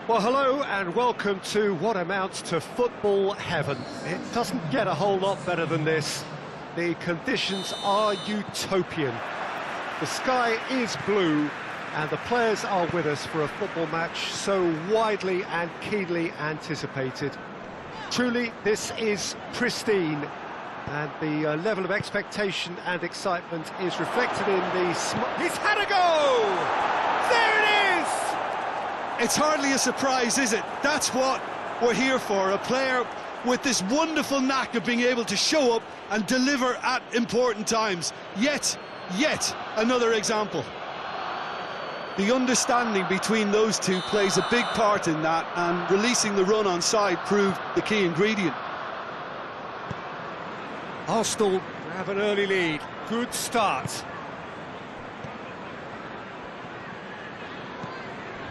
Well, hello and welcome to what amounts to football heaven. It doesn't get a whole lot better than this. The conditions are utopian. The sky is blue and the players are with us for a football match so widely and keenly anticipated. Truly, this is pristine, and the level of expectation and excitement is reflected in the... He's had a go! There it is! It's hardly a surprise, is it? That's what we're here for, a player with this wonderful knack of being able to show up and deliver at important times. Yet another example. The understanding between those two plays a big part in that, and releasing the run on side proved the key ingredient. Arsenal have an early lead. Good start.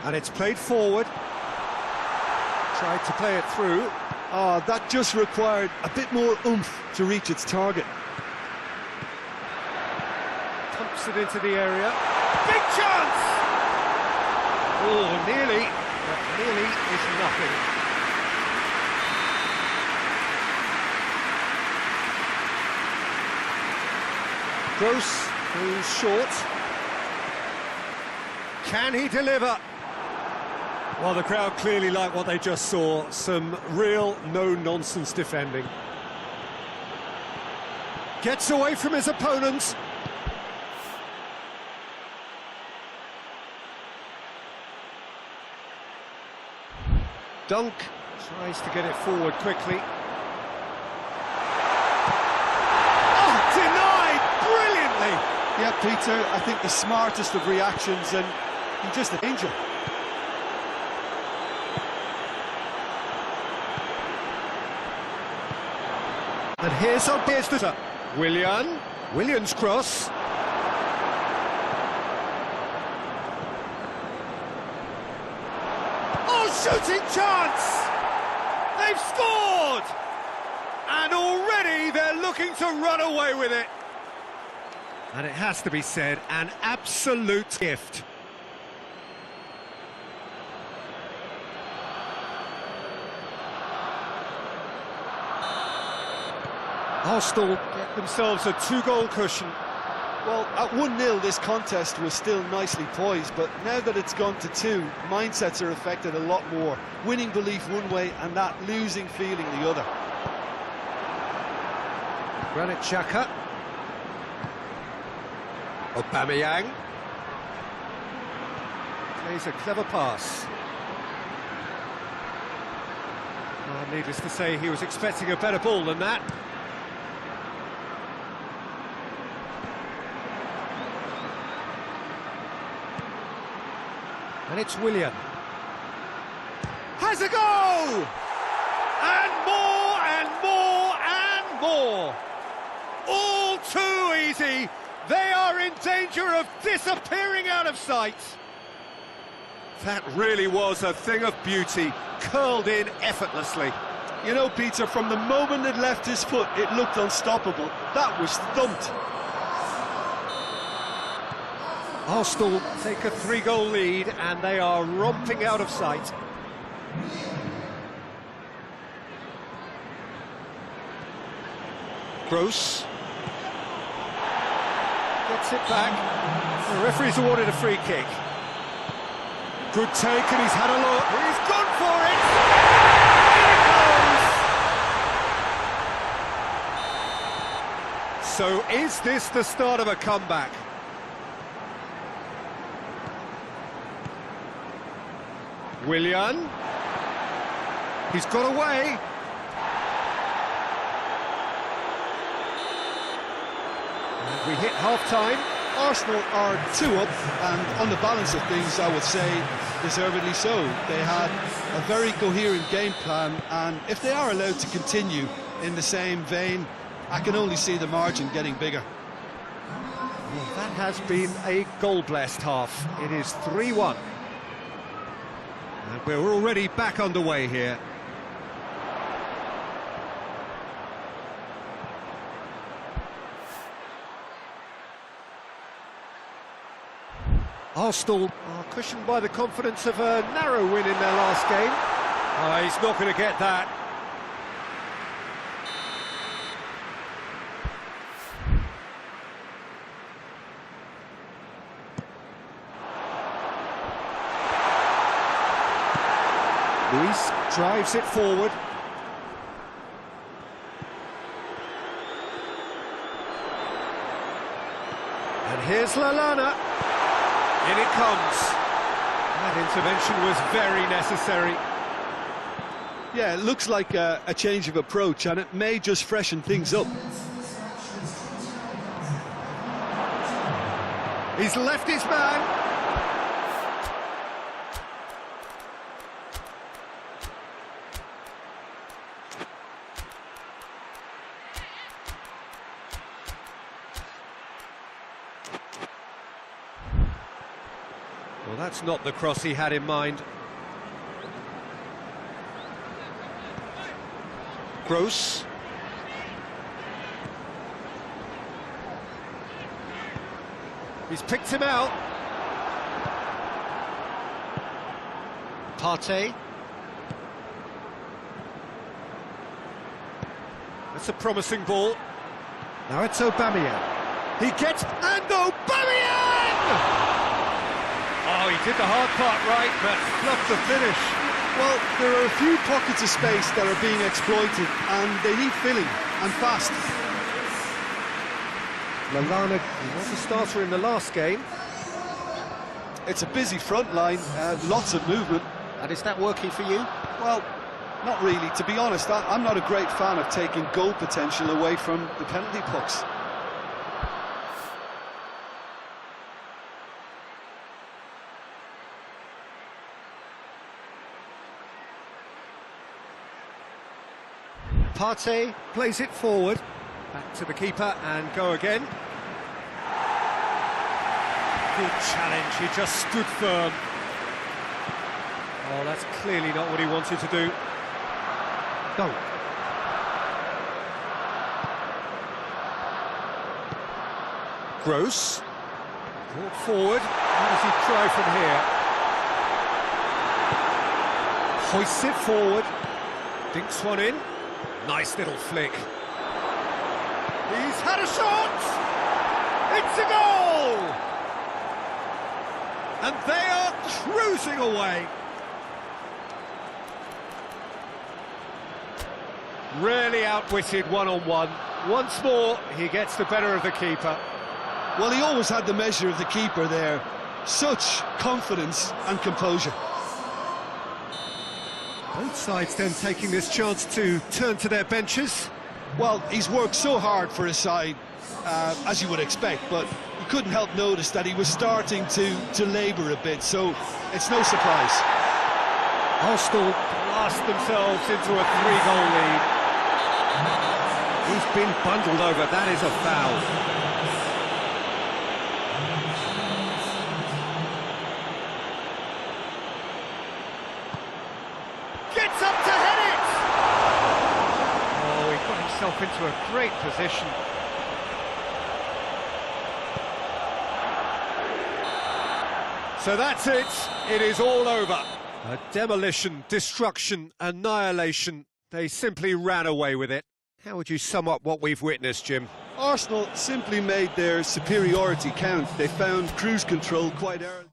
And it's played forward. Tried to play it through. Oh, that just required a bit more oomph to reach its target. Pumps it into the area. Big chance! Oh, nearly. But nearly is nothing. Gross, who's short. Can he deliver? Well, the crowd clearly like what they just saw. Some real no-nonsense defending. Gets away from his opponents. Dunk tries to get it forward quickly. Oh, denied brilliantly! Yeah, Peter, I think the smartest of reactions, and just an angel. And here's the Williams cross. Oh, shooting chance! They've scored! And already they're looking to run away with it. And it has to be said, an absolute gift. Arsenal get themselves a 2-goal cushion. Well, at 1-0 this contest was still nicely poised, but now that it's gone to 2, mindsets are affected a lot more. Winning belief one way and that losing feeling the other. Granit Xhaka. Aubameyang. Plays a clever pass. Well, needless to say, he was expecting a better ball than that. And it's Willian. Has a go! And more and more and more. All too easy. They are in danger of disappearing out of sight. That really was a thing of beauty, curled in effortlessly. You know, Peter, from the moment it left his foot, it looked unstoppable. That was thumped. Arsenal take a 3-goal lead and they are romping out of sight. Gross gets it back. The referee's awarded a free kick. Good take, and he's had a look. He's gone for it! Here it goes! So is this the start of a comeback? Willian. He's got away. And we hit half-time. Arsenal are 2 up, and on the balance of things, I would say deservedly so. They had a very coherent game plan, and if they are allowed to continue in the same vein, I can only see the margin getting bigger. Well, that has been a goal-blessed half. It is 3-1. And we're already back underway here. Arsenal are cushioned by the confidence of a narrow win in their last game. Oh, he's not going to get that. Luis drives it forward. And here's Lallana. In it comes. That intervention was very necessary. Yeah, it looks like a change of approach, and it may just freshen things up. He's left his man. Well, that's not the cross he had in mind. Gross. He's picked him out. Partey. That's a promising ball. Now it's Aubameyang. He gets... and Aubameyang! Oh, he did the hard part right, but fluffed the finish. Well, there are a few pockets of space that are being exploited, and they need filling, and fast. Lallana was a starter in the last game. It's a busy front line, lots of movement. And is that working for you? Well, not really. To be honest, I'm not a great fan of taking goal potential away from the penalty box. Partey plays it forward. Back to the keeper and go again. Good challenge, he just stood firm. Oh, that's clearly not what he wanted to do. No. Gross. Brought forward. How does he try from here? Hoists it forward. Dinks one in. Nice little flick. He's had a shot! It's a goal! And they are cruising away. Really outwitted one-on-one. Once more, he gets the better of the keeper. Well, he always had the measure of the keeper there. Such confidence and composure. Both sides then taking this chance to turn to their benches. Well, he's worked so hard for his side, as you would expect, but you couldn't help notice that he was starting to labour a bit, so it's no surprise. Arsenal blast themselves into a 3-goal lead. He's been bundled over, that is a foul. Gets up to head it! Oh, he got himself into a great position. So that's it. It is all over. A demolition, destruction, annihilation. They simply ran away with it. How would you sum up what we've witnessed, Jim? Arsenal simply made their superiority count. They found cruise control quite early.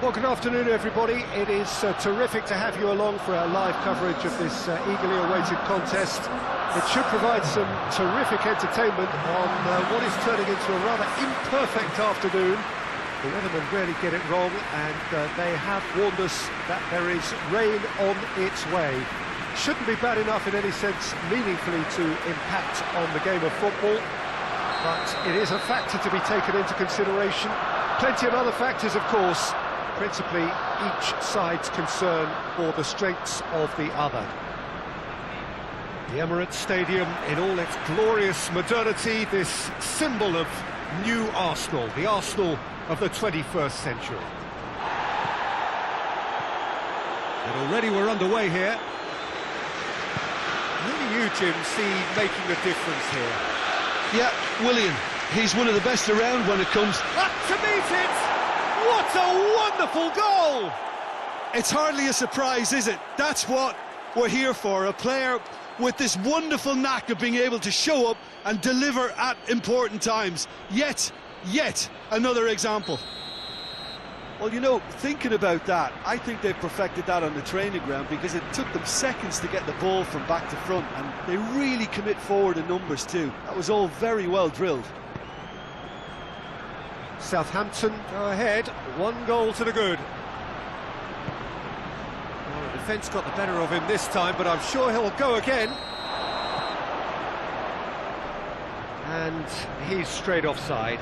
Well, good afternoon, everybody. It is terrific to have you along for our live coverage of this eagerly awaited contest. It should provide some terrific entertainment on what is turning into a rather imperfect afternoon. The weathermen really get it wrong, and they have warned us that there is rain on its way. Shouldn't be bad enough in any sense meaningfully to impact on the game of football, but it is a factor to be taken into consideration. Plenty of other factors, of course, principally each side's concern for the strengths of the other. The Emirates Stadium in all its glorious modernity, this symbol of new Arsenal, the Arsenal of the 21st century. And already we're underway here. Who do you, Jim, see making the difference here? Yeah, Willian. He's one of the best around when it comes... Up to meet it! What a wonderful goal! It's hardly a surprise, is it? That's what we're here for, a player with this wonderful knack of being able to show up and deliver at important times. Yet another example. Well, you know, thinking about that, I think they've perfected that on the training ground, because it took them seconds to get the ball from back to front, and they really commit forward in numbers too. That was all very well drilled. Southampton go ahead, 1 goal to the good. Well, the defence got the better of him this time, but I'm sure he'll go again. And he's straight offside.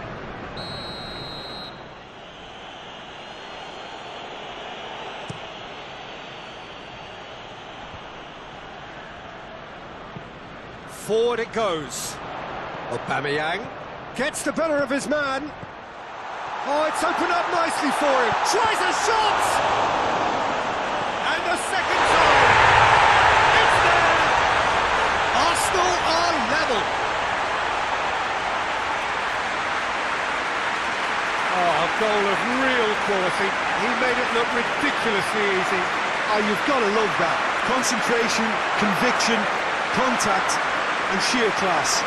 Forward it goes. Aubameyang gets the better of his man. Oh, it's opened up nicely for him. Tries a shot! And the second time! It's there! Arsenal are level. Oh, a goal of real quality. He made it look ridiculously easy. Oh, you've got to love that. Concentration, conviction, contact and sheer class.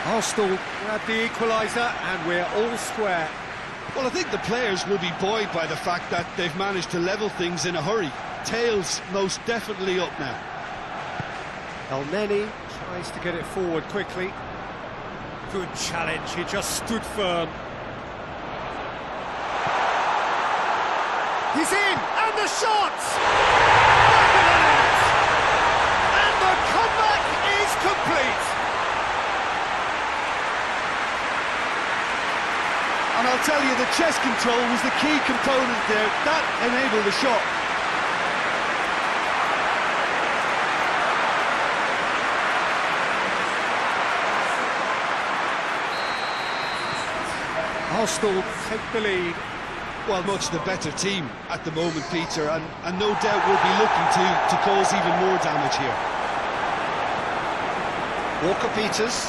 Arsenal grab the equaliser and we're all square. Well, I think the players will be buoyed by the fact that they've managed to level things in a hurry. Tails most definitely up now. Elneny tries to get it forward quickly. Good challenge, he just stood firm. He's in, and the shot! Back of the net! And the comeback is complete! And I'll tell you, the chest control was the key component there. That enabled the shot. Arsenal take the lead. Well, much the better team at the moment, Peter, and no doubt will be looking to cause even more damage here. Walker-Peters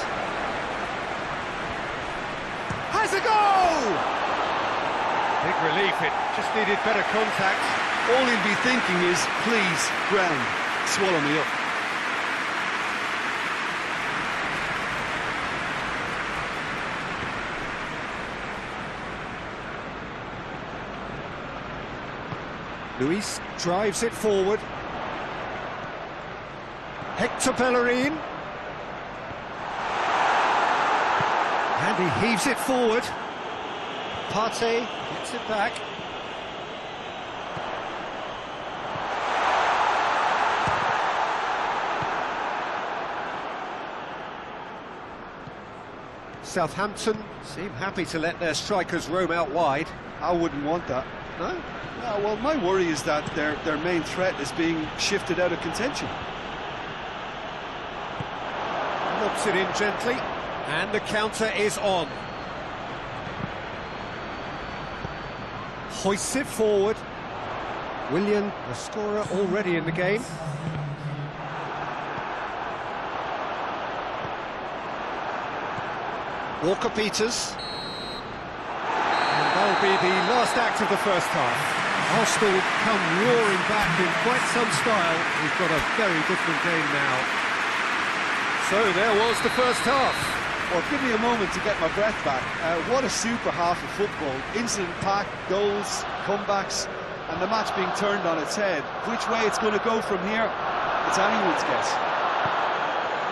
has a goal! Big relief, it just needed better contact. All he'll be thinking is, please, ground, swallow me up. Luis drives it forward. Hector Bellerin. And he heaves it forward. Partey gets it back. Southampton seem happy to let their strikers roam out wide. I wouldn't want that. No? Well, my worry is that their main threat is being shifted out of contention. Lobs it in gently, and the counter is on. Hoists it forward. Willian, the scorer, already in the game. Walker-Peters. And that'll be the last act of the first half. Arsenal come roaring back in quite some style. We've got a very different game now. So there was the first half. Well, give me a moment to get my breath back. What a super half of football. Incident-packed, goals, comebacks, and the match being turned on its head. Which way it's going to go from here, it's anyone's guess.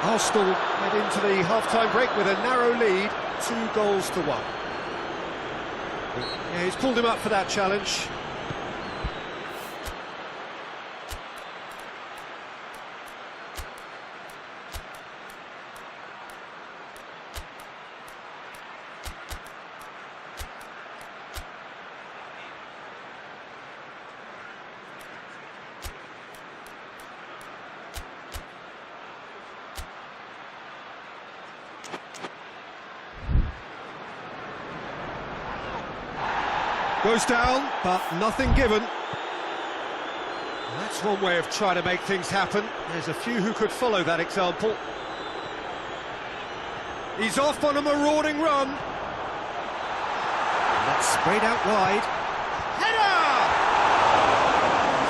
Arsenal head into the half-time break with a narrow lead, 2-1. Yeah, he's pulled him up for that challenge. Goes down, but nothing given. That's one way of trying to make things happen. There's a few who could follow that example. He's off on a marauding run. And that's sprayed out wide. Header!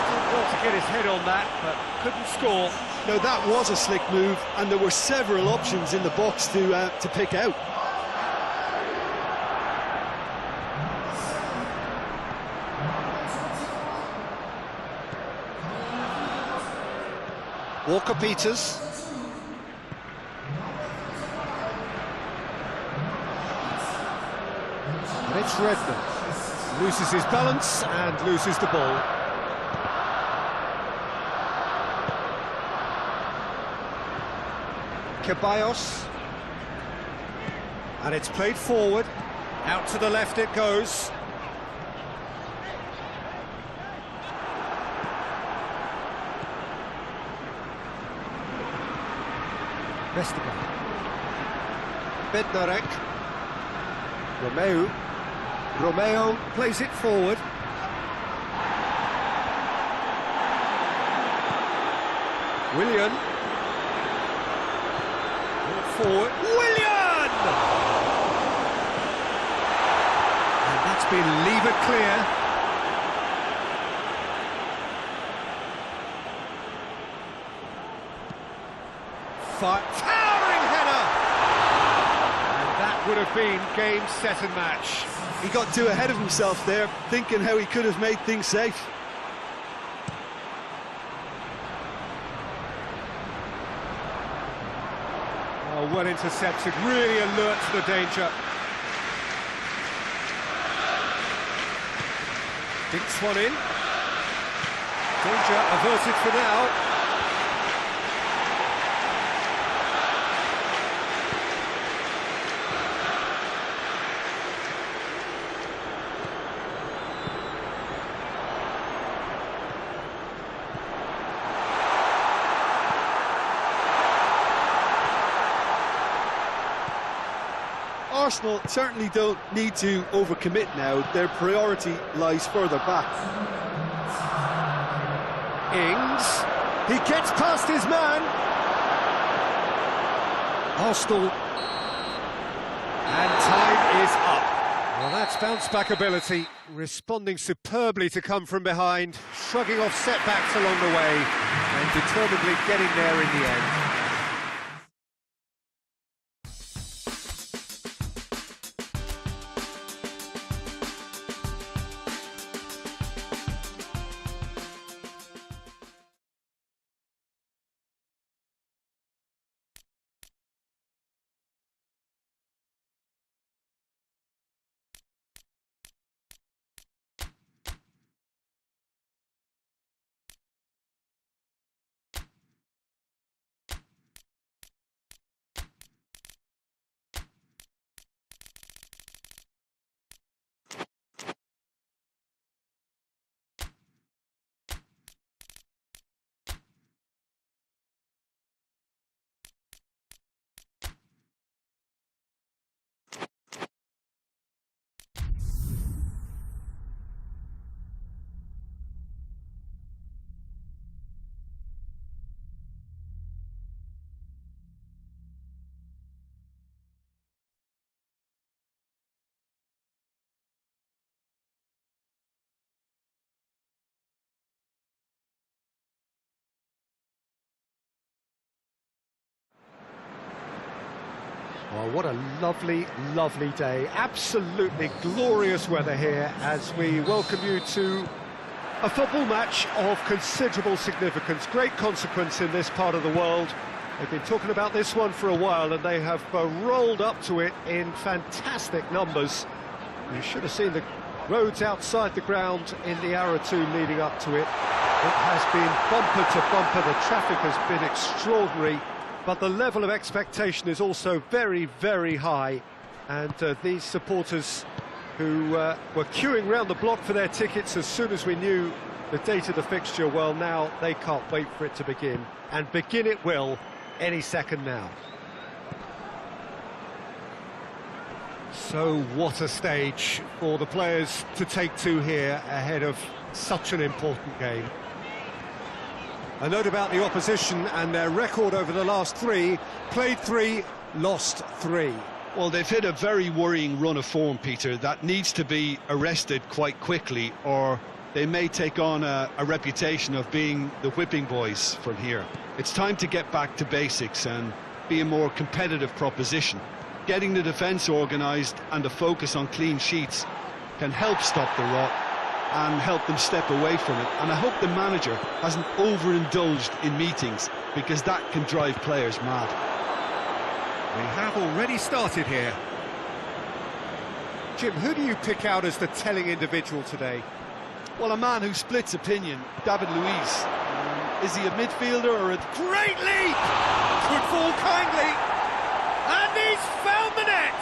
Still got to get his head on that, but couldn't score. Now that was a slick move, and there were several options in the box to pick out. Walker-Peters. And it's Redmond. Loses his balance and loses the ball. Ceballos. And it's played forward. Out to the left it goes. Vestergaard. Bednarek. Romeo plays it forward. Willian. Forward. Willian! And that's been levered clear. Towering header! And that would have been game, set and match. He got too ahead of himself there, thinking how he could have made things safe. Oh, well intercepted, really alert to the danger. Dinks one in. Danger averted for now. Arsenal certainly don't need to overcommit now. Their priority lies further back. Ings, he gets past his man. Arsenal, and time is up. Well, that's bounce-back ability, responding superbly to come from behind, shrugging off setbacks along the way, and determinedly getting there in the end. Well, what a lovely, lovely day. Absolutely glorious weather here as we welcome you to a football match of considerable significance, great consequence in this part of the world. They've been talking about this one for a while and they have rolled up to it in fantastic numbers. You should have seen the roads outside the ground in the hour or two leading up to it. It has been bumper to bumper, the traffic has been extraordinary. But the level of expectation is also very, very high. And these supporters who were queuing round the block for their tickets as soon as we knew the date of the fixture, well, now they can't wait for it to begin. And begin it will any second now. So what a stage for the players to take to here ahead of such an important game. A note about the opposition and their record over the last three: played 3, lost 3. Well, they've hit a very worrying run of form, Peter, that needs to be arrested quite quickly, or they may take on a reputation of being the whipping boys from here. It's time to get back to basics and be a more competitive proposition. Getting the defence organised and a focus on clean sheets can help stop the rot and help them step away from it. And I hope the manager hasn't overindulged in meetings, because that can drive players mad. We have already started here. Jim, who do you pick out as the telling individual today? Well, a man who splits opinion, David Luiz. Is he a midfielder or a... Great leap! Could fall kindly. And he's found the net!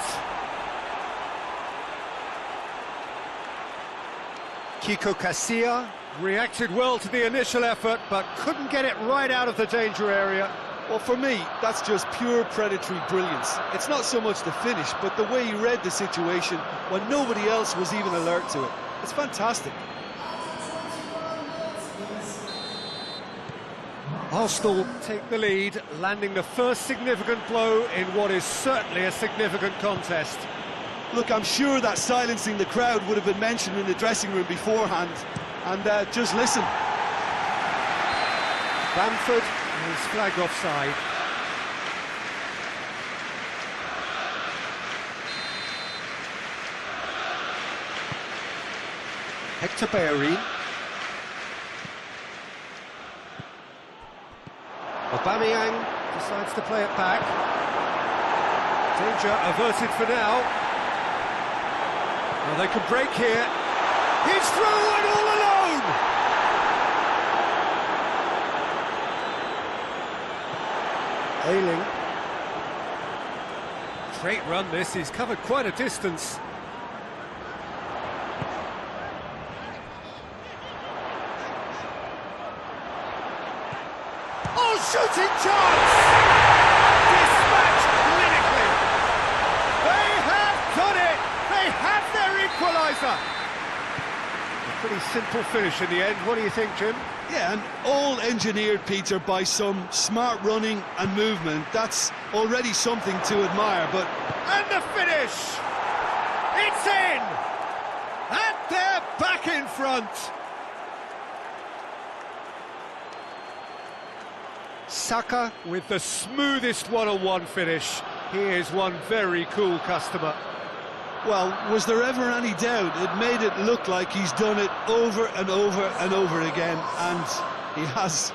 Kiko Casilla reacted well to the initial effort, but couldn't get it right out of the danger area. Well, for me, that's just pure predatory brilliance. It's not so much the finish, but the way he read the situation when nobody else was even alert to it. It's fantastic. Arsenal take the lead, landing the first significant blow in what is certainly a significant contest. Look, I'm sure that silencing the crowd would have been mentioned in the dressing room beforehand. And just listen. Bamford is flagged offside. Hector Bellerin. Aubameyang decides to play it back. Danger averted for now. Well, they can break here. He's through and all alone! Ailing. Great run this, he's covered quite a distance. Oh, shooting chance! Dispatched clinically. They have done it! They have their equaliser! A pretty simple finish in the end. What do you think, Jim? Yeah, and all engineered, Peter, by some smart running and movement. That's already something to admire, but... And the finish! It's in! And they're back in front! Saka with the smoothest one-on-one finish. He is one very cool customer. Well, was there ever any doubt? It made it look like he's done it over and over and over again, and he has.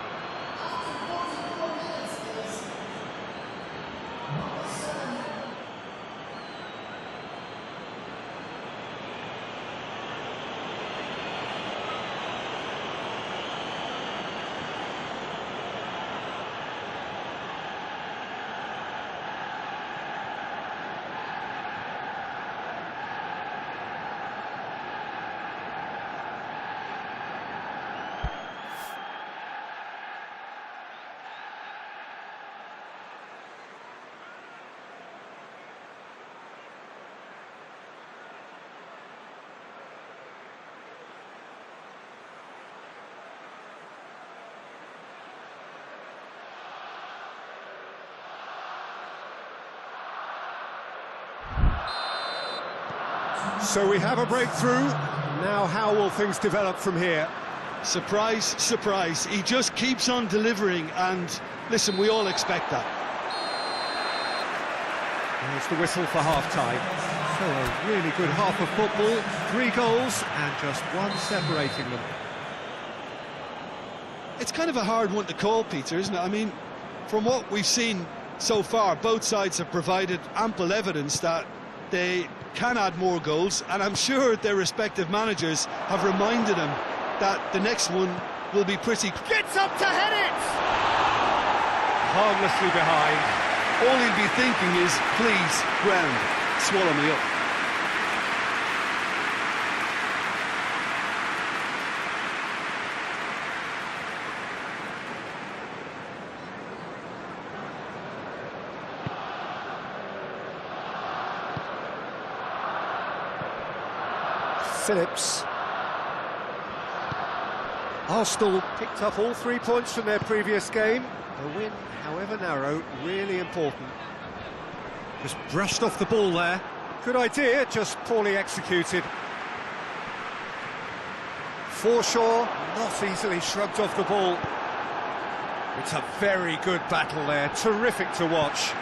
So we have a breakthrough. Now how will things develop from here? Surprise, surprise. He just keeps on delivering, and listen, we all expect that. There's the whistle for half-time. So a really good half of football. 3 goals and just one separating them. It's kind of a hard one to call, Peter, isn't it? I mean, from what we've seen so far, both sides have provided ample evidence that they can add more goals, and I'm sure their respective managers have reminded them that the next one will be pretty... Gets up to head it! Harmlessly behind. All he'll be thinking is, please, ground, swallow me up. Phillips. Arsenal picked up all 3 points from their previous game. A win, however narrow, really important. Just brushed off the ball there. Good idea, just poorly executed. Forshaw not easily shrugged off the ball. It's a very good battle there, terrific to watch.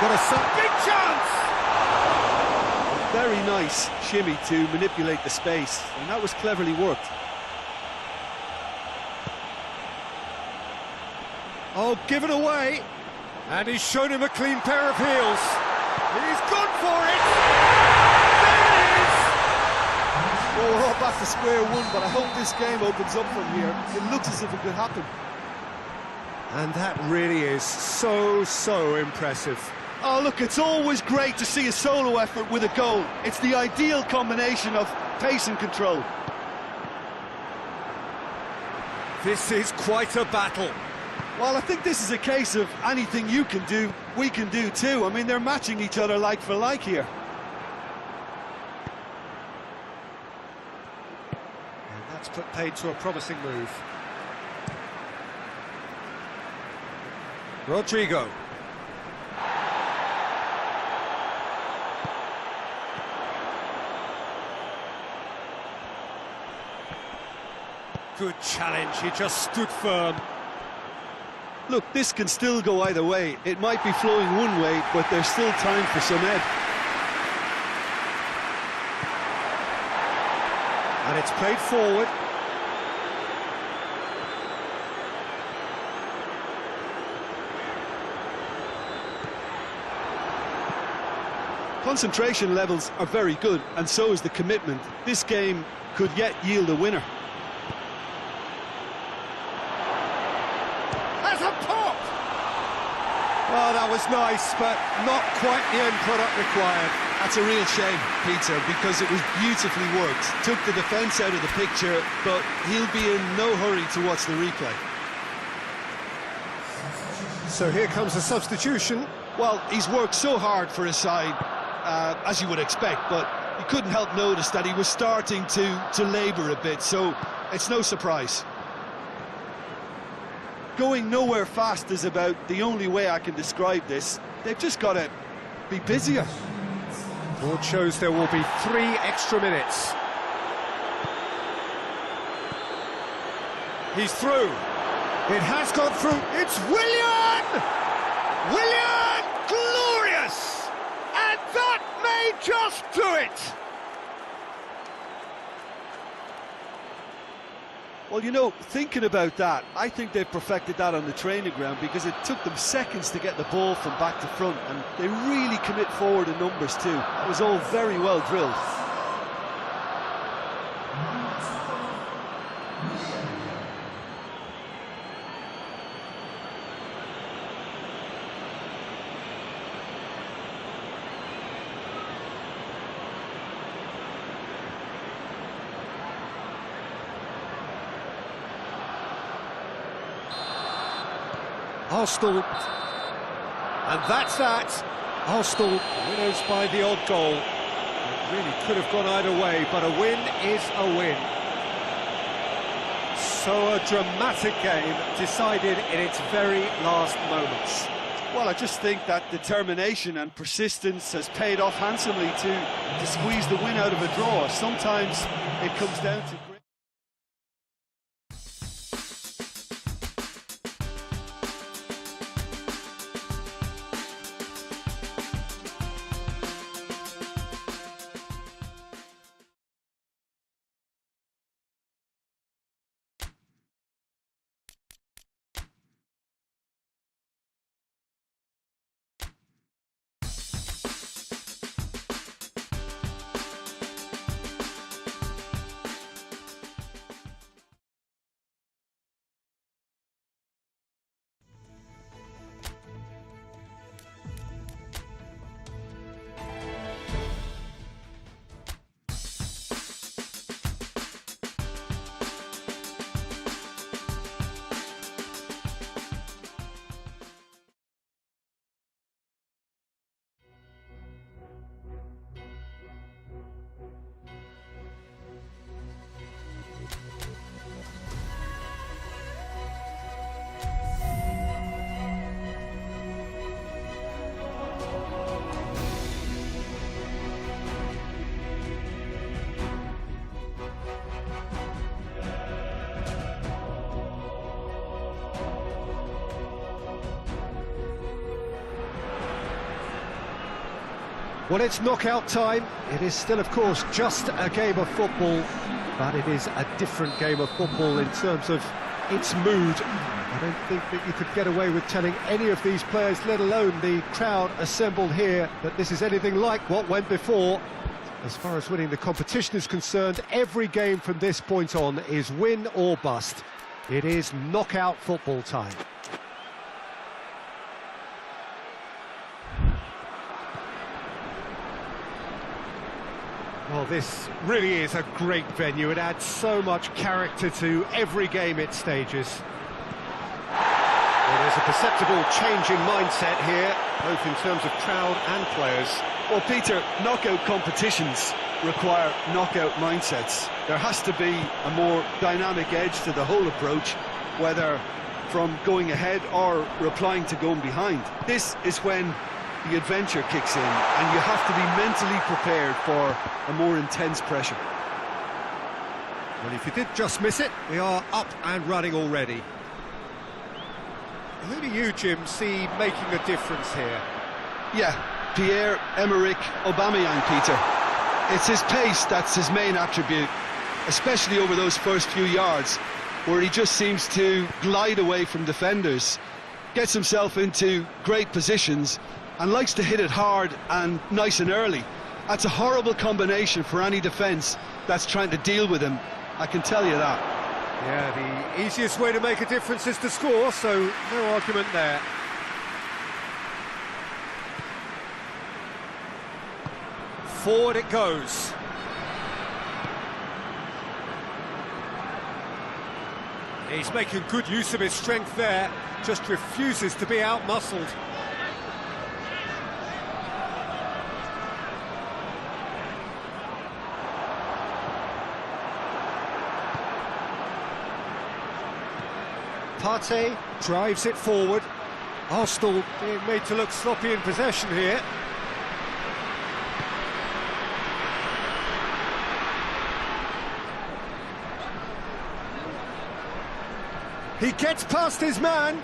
Got a big chance! Very nice shimmy to manipulate the space, and that was cleverly worked. Oh, give it away! And he's shown him a clean pair of heels. He's gone for it! There it is! Well, we're all back to square one, but I hope this game opens up from here. It looks as if it could happen. And that really is so impressive. Oh, look, it's always great to see a solo effort with a goal. It's the ideal combination of pace and control. This is quite a battle. Well, I think this is a case of anything you can do, we can do too. I mean, they're matching each other like for like here. And that's put paid to a promising move. Rodrigo. Good challenge, he just stood firm. Look, this can still go either way. It might be flowing one way, but there's still time for some ebb. And it's played forward. Concentration levels are very good, and so is the commitment. This game could yet yield a winner. Well, that was nice, but not quite the end product required. That's a real shame, Peter, because it was beautifully worked. Took the defence out of the picture, but he'll be in no hurry to watch the replay. So here comes the substitution. Well, he's worked so hard for his side, as you would expect, but you couldn't help notice that he was starting to labour a bit, so it's no surprise. Going nowhere fast is about the only way I can describe this. They've just got to be busier. Board shows there will be 3 extra minutes. He's through. It has gone through. It's Willian! Willian! Glorious! And that may just do it! Well, you know, thinking about that, I think they've perfected that on the training ground because it took them seconds to get the ball from back to front, and they really commit forward in numbers too. That was all very well drilled. Arsenal, and that's that. Arsenal winners by the odd goal. It really could have gone either way, but a win is a win. So a dramatic game decided in its very last moments. Well, I just think that determination and persistence has paid off handsomely to squeeze the win out of a draw. Sometimes it comes down to... Well, it's knockout time. It is still, of course, just a game of football, but it is a different game of football in terms of its mood. I don't think that you could get away with telling any of these players, let alone the crowd assembled here, that this is anything like what went before. As far as winning the competition is concerned, every game from this point on is win or bust. It is knockout football time. Well, this really is a great venue. It adds so much character to every game it stages. Well, there's a perceptible change in mindset here, both in terms of crowd and players. Well, Peter, knockout competitions require knockout mindsets. There has to be a more dynamic edge to the whole approach, whether from going ahead or replying to going behind. This is when the adventure kicks in, and you have to be mentally prepared for a more intense pressure. Well, if you did just miss it, we are up and running already. Who do you, Jim, see making a difference here? Yeah, Pierre-Emerick Aubameyang, Peter. It's his pace that's his main attribute, especially over those first few yards, where he just seems to glide away from defenders, gets himself into great positions, and likes to hit it hard and nice and early. That's a horrible combination for any defence that's trying to deal with him, I can tell you that. Yeah, the easiest way to make a difference is to score, so no argument there. Forward it goes. He's making good use of his strength there, just refuses to be out-muscled. Partey drives it forward. Arsenal being made to look sloppy in possession here. He gets past his man.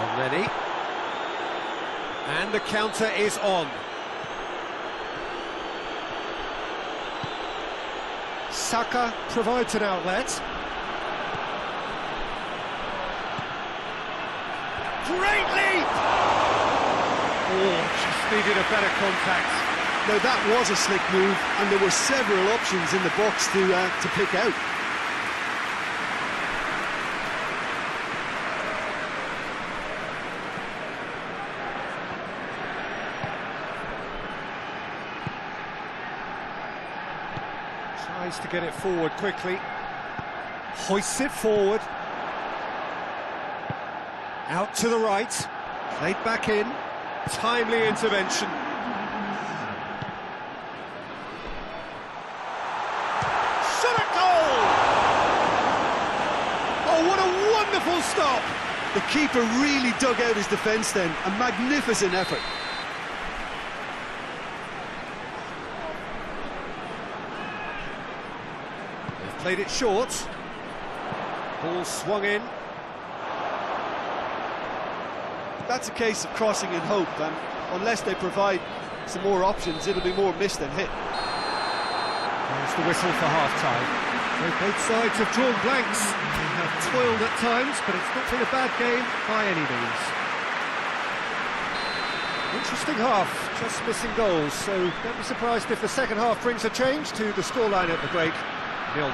Already. And the counter is on. Saka provides an outlet. Great leap! Oh, just needed a better contact. Now that was a slick move, and there were several options in the box to pick out. Tries to get it forward quickly. Hoists it forward. Out to the right. Played back in. Timely intervention. Shot at goal! Oh, what a wonderful stop! The keeper really dug out his defence then. A magnificent effort. Played it short. Ball swung in. That's a case of crossing in hope, and unless they provide some more options, it'll be more miss than hit. There's the whistle for half-time. So both sides have drawn blanks. They have toiled at times, but it's not been a bad game by any means. Interesting half, just missing goals, so don't be surprised if the second half brings a change to the scoreline at the break. 0-0.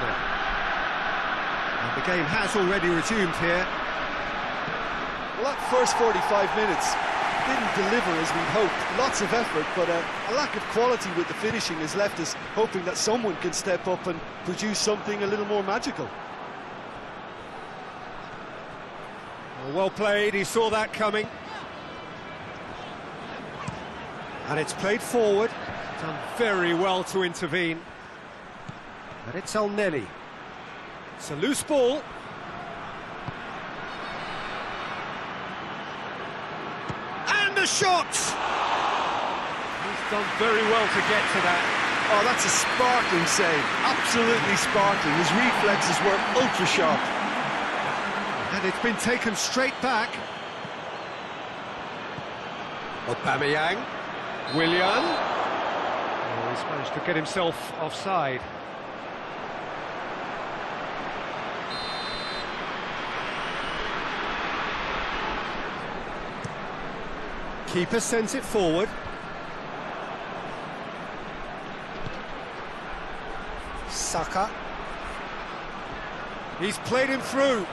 And the game has already resumed here. Well, that first 45 minutes didn't deliver as we'd hoped. Lots of effort, but a lack of quality with the finishing has left us hoping that someone can step up and produce something a little more magical. Well played, he saw that coming. And it's played forward. Done very well to intervene. And it's Elneny. It's a loose ball. And a shot! He's done very well to get to that. Oh, that's a sparkling save. Absolutely sparkling. His reflexes were ultra-sharp. And it's been taken straight back. Aubameyang. Willian. Oh, he's managed to get himself offside. Keeper sends it forward. Saka. He's played him through.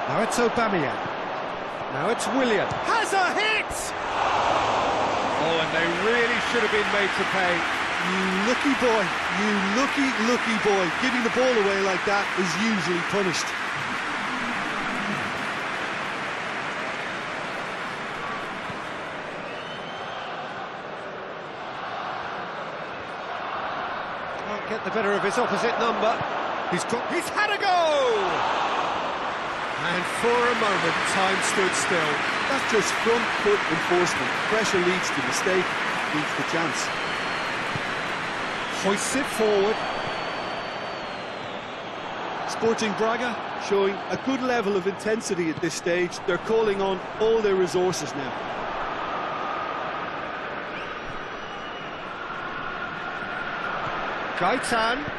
Now it's Aubameyang. Now it's Willian. Has a hit! Oh, and they really should have been made to pay. You lucky boy, you lucky boy. Giving the ball away like that is usually punished. Can't get the better of his opposite number. He's had a go! And for a moment, time stood still. That's just front foot enforcement. Pressure leads to mistake, leads to chance. Hoists it forward. Sporting Braga showing a good level of intensity at this stage. They're calling on all their resources now. Gaitan.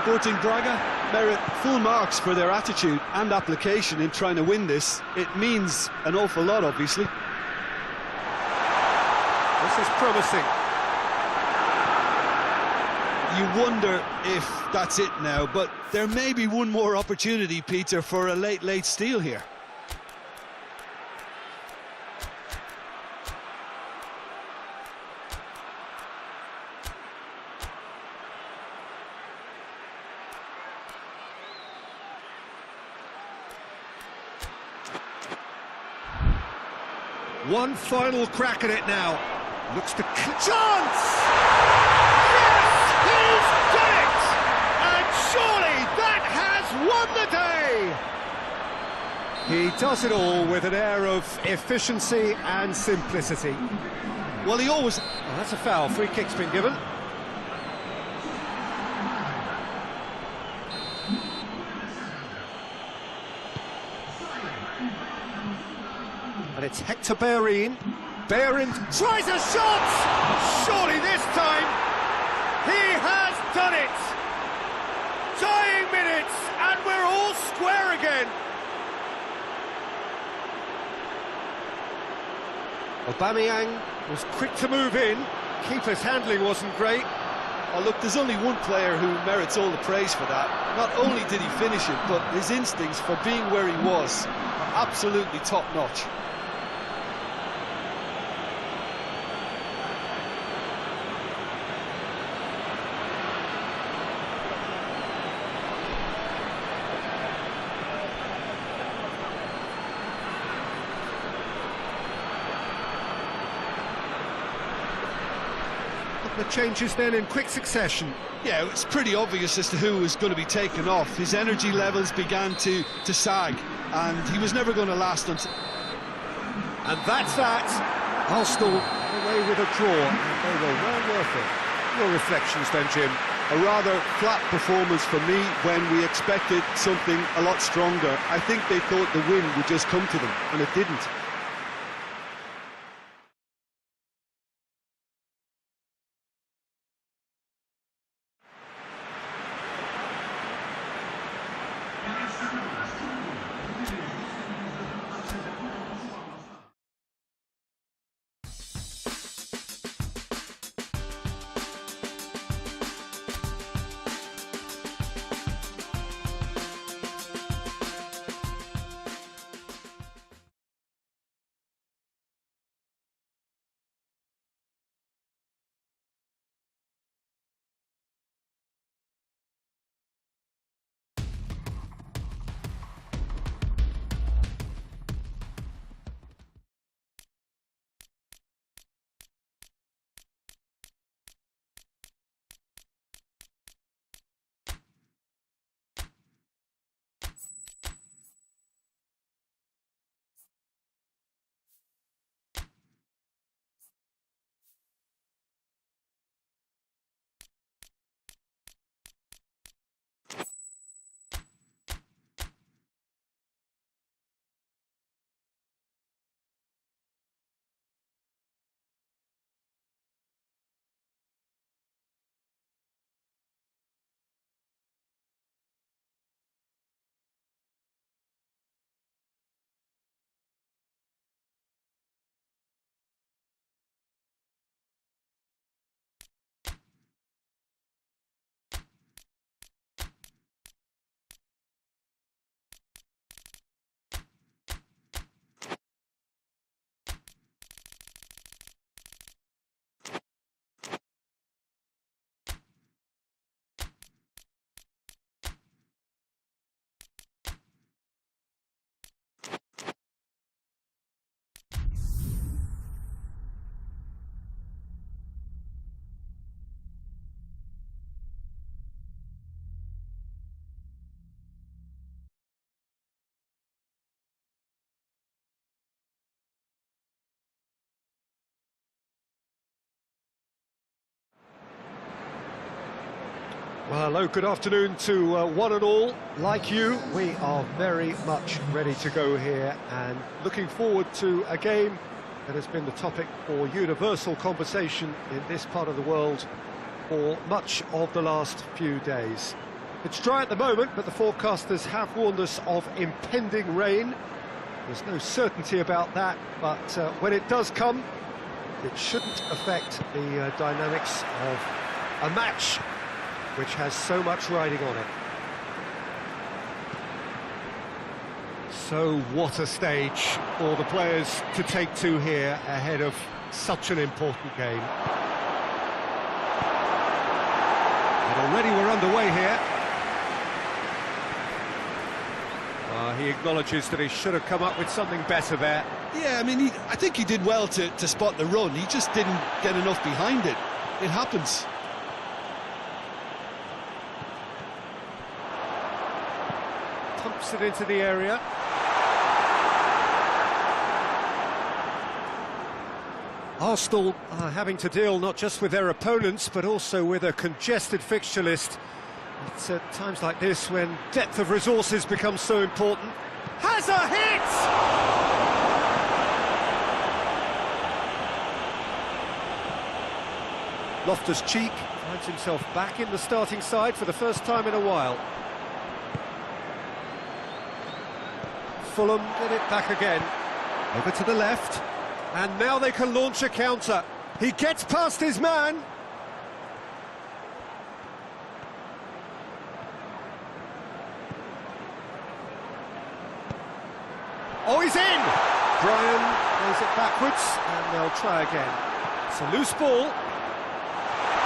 Sporting Braga merit full marks for their attitude and application in trying to win this. It means an awful lot, obviously. This is promising. You wonder if that's it now, but there may be one more opportunity, Peter, for a late steal here. One final crack at it now. Looks to... Chance! Yes! He's done it! And surely that has won the day! He does it all with an air of efficiency and simplicity. Well, he always... Oh, that's a foul. Free kick's been given. And it's Hector Bellerin. Bellerin tries a shot! Surely this time he has done it! Dying minutes and we're all square again. Aubameyang was quick to move in. Keeper's handling wasn't great. Oh, look, there's only one player who merits all the praise for that. Not only did he finish it, but his instincts for being where he was are absolutely top-notch. The changes then in quick succession. Yeah, it's pretty obvious as to who was going to be taken off. His energy levels began to sag, and he was never going to last until... And that's that. Arsenal away with a draw, and they were well worth it. Your reflections then, Jim. A rather flat performance for me when we expected something a lot stronger. I think they thought the win would just come to them, and it didn't. Well, hello, good afternoon to one and all. Like you, we are very much ready to go here and looking forward to a game that has been the topic for universal conversation in this part of the world for much of the last few days. It's dry at the moment, but the forecasters have warned us of impending rain. There's no certainty about that, but when it does come, it shouldn't affect the dynamics of a match which has so much riding on it. So what a stage for the players to take to here ahead of such an important game. And already we're underway here. He acknowledges that he should have come up with something better there. Yeah, I mean, I think he did well to spot the run. He just didn't get enough behind it. It happens. Pumps it into the area. Arsenal are having to deal not just with their opponents, but also with a congested fixture list. It's at times like this when depth of resources becomes so important. Has a hit! Loftus-Cheek finds himself back in the starting side for the first time in a while. Fulham get it back again. Over to the left. And now they can launch a counter. He gets past his man. Oh, he's in! Brian plays it backwards, and they'll try again. It's a loose ball.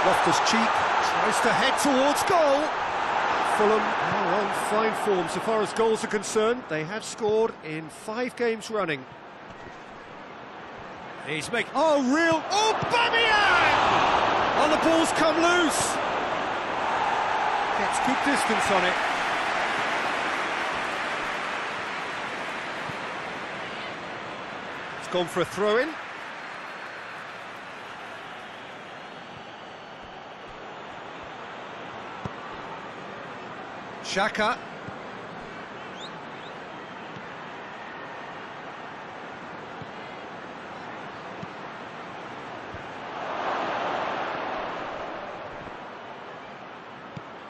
Loftus-Cheek tries to head towards goal. Fulham are on fine form so far as goals are concerned. They have scored in 5 games running. He's making... Oh, real... Oh, Aubameyang! Oh, the ball's come loose. Gets good distance on it. It's gone for a throw-in. Xhaka.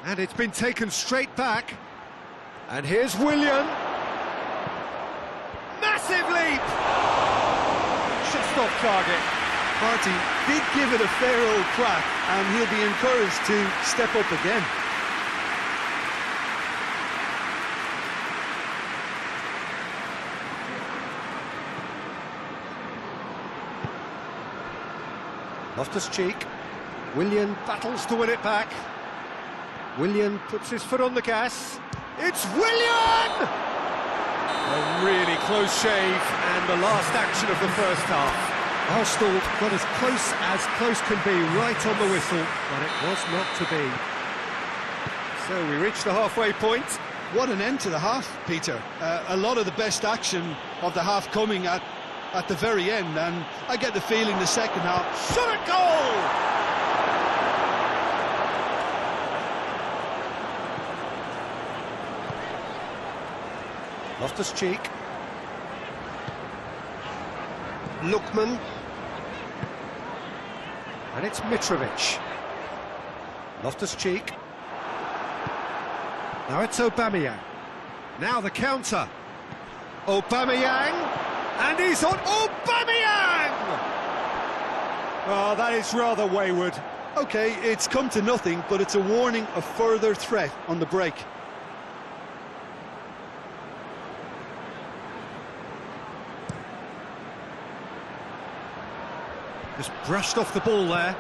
And it's been taken straight back. And here's Willian. Massive leap! Just off target. Marty did give it a fair old crack, and he'll be encouraged to step up again. Loftus-Cheek. Willian battles to win it back. Willian puts his foot on the gas. It's Willian! A really close shave, and the last action of the first half. Arsenal got as close can be, right on the whistle, but it was not to be. So we reach the halfway point. What an end to the half, Peter. A lot of the best action of the half coming at the very end, and I get the feeling the second half... Shot at goal! Loftus-Cheek. Lookman. And it's Mitrovic. Loftus-Cheek. Now it's Aubameyang. Now the counter. Aubameyang. And he's on Aubameyang! Oh, that is rather wayward. OK, it's come to nothing, but it's a warning of further threat on the break. Just brushed off the ball there.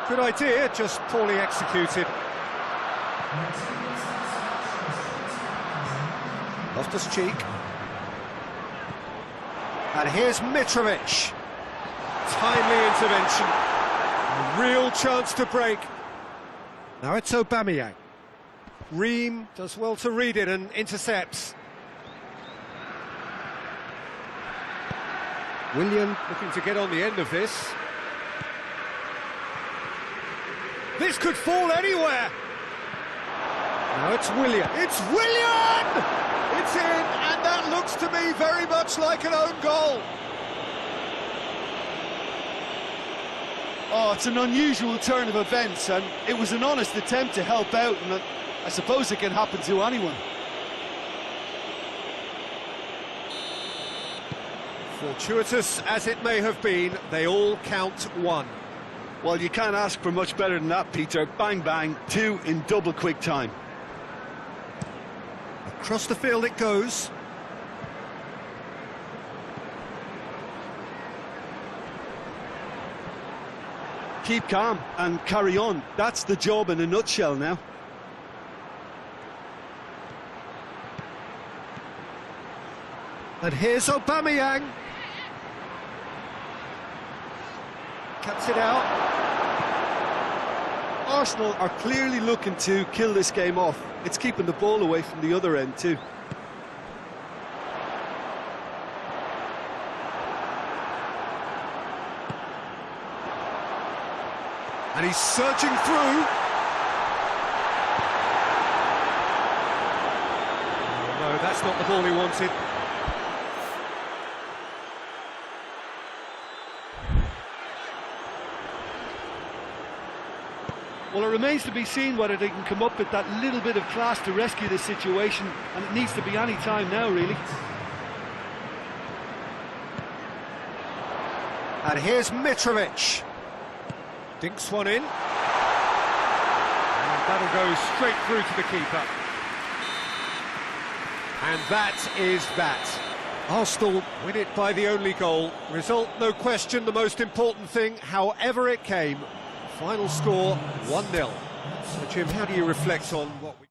Good idea, just poorly executed. Loftus-Cheek. And here's Mitrovic. Timely intervention. A real chance to break. Now it's Aubameyang. Ream does well to read it and intercepts. Willian looking to get on the end of this. The this could fall anywhere. Now it's Willian. It's Willian! It's in, and that looks to me very much like an own goal. Oh, it's an unusual turn of events, and it was an honest attempt to help out, and I suppose it can happen to anyone. Fortuitous as it may have been, they all count one. Well, you can't ask for much better than that, Peter. Bang, bang, 2 in double quick time. Across the field it goes. Keep calm and carry on. That's the job in a nutshell now. And here's Aubameyang. Cuts it out. Arsenal are clearly looking to kill this game off. It's keeping the ball away from the other end too. And he's surging through. Oh, no, that's not the ball he wanted. Well, it remains to be seen whether they can come up with that little bit of class to rescue the situation, and it needs to be any time now, really. And here's Mitrovic. Dinks one in. And that'll go straight through to the keeper. And that is that. Arsenal win it by the only goal. Result, no question, the most important thing, however it came. Final score, 1-0. So, Jim, how do you reflect on what we...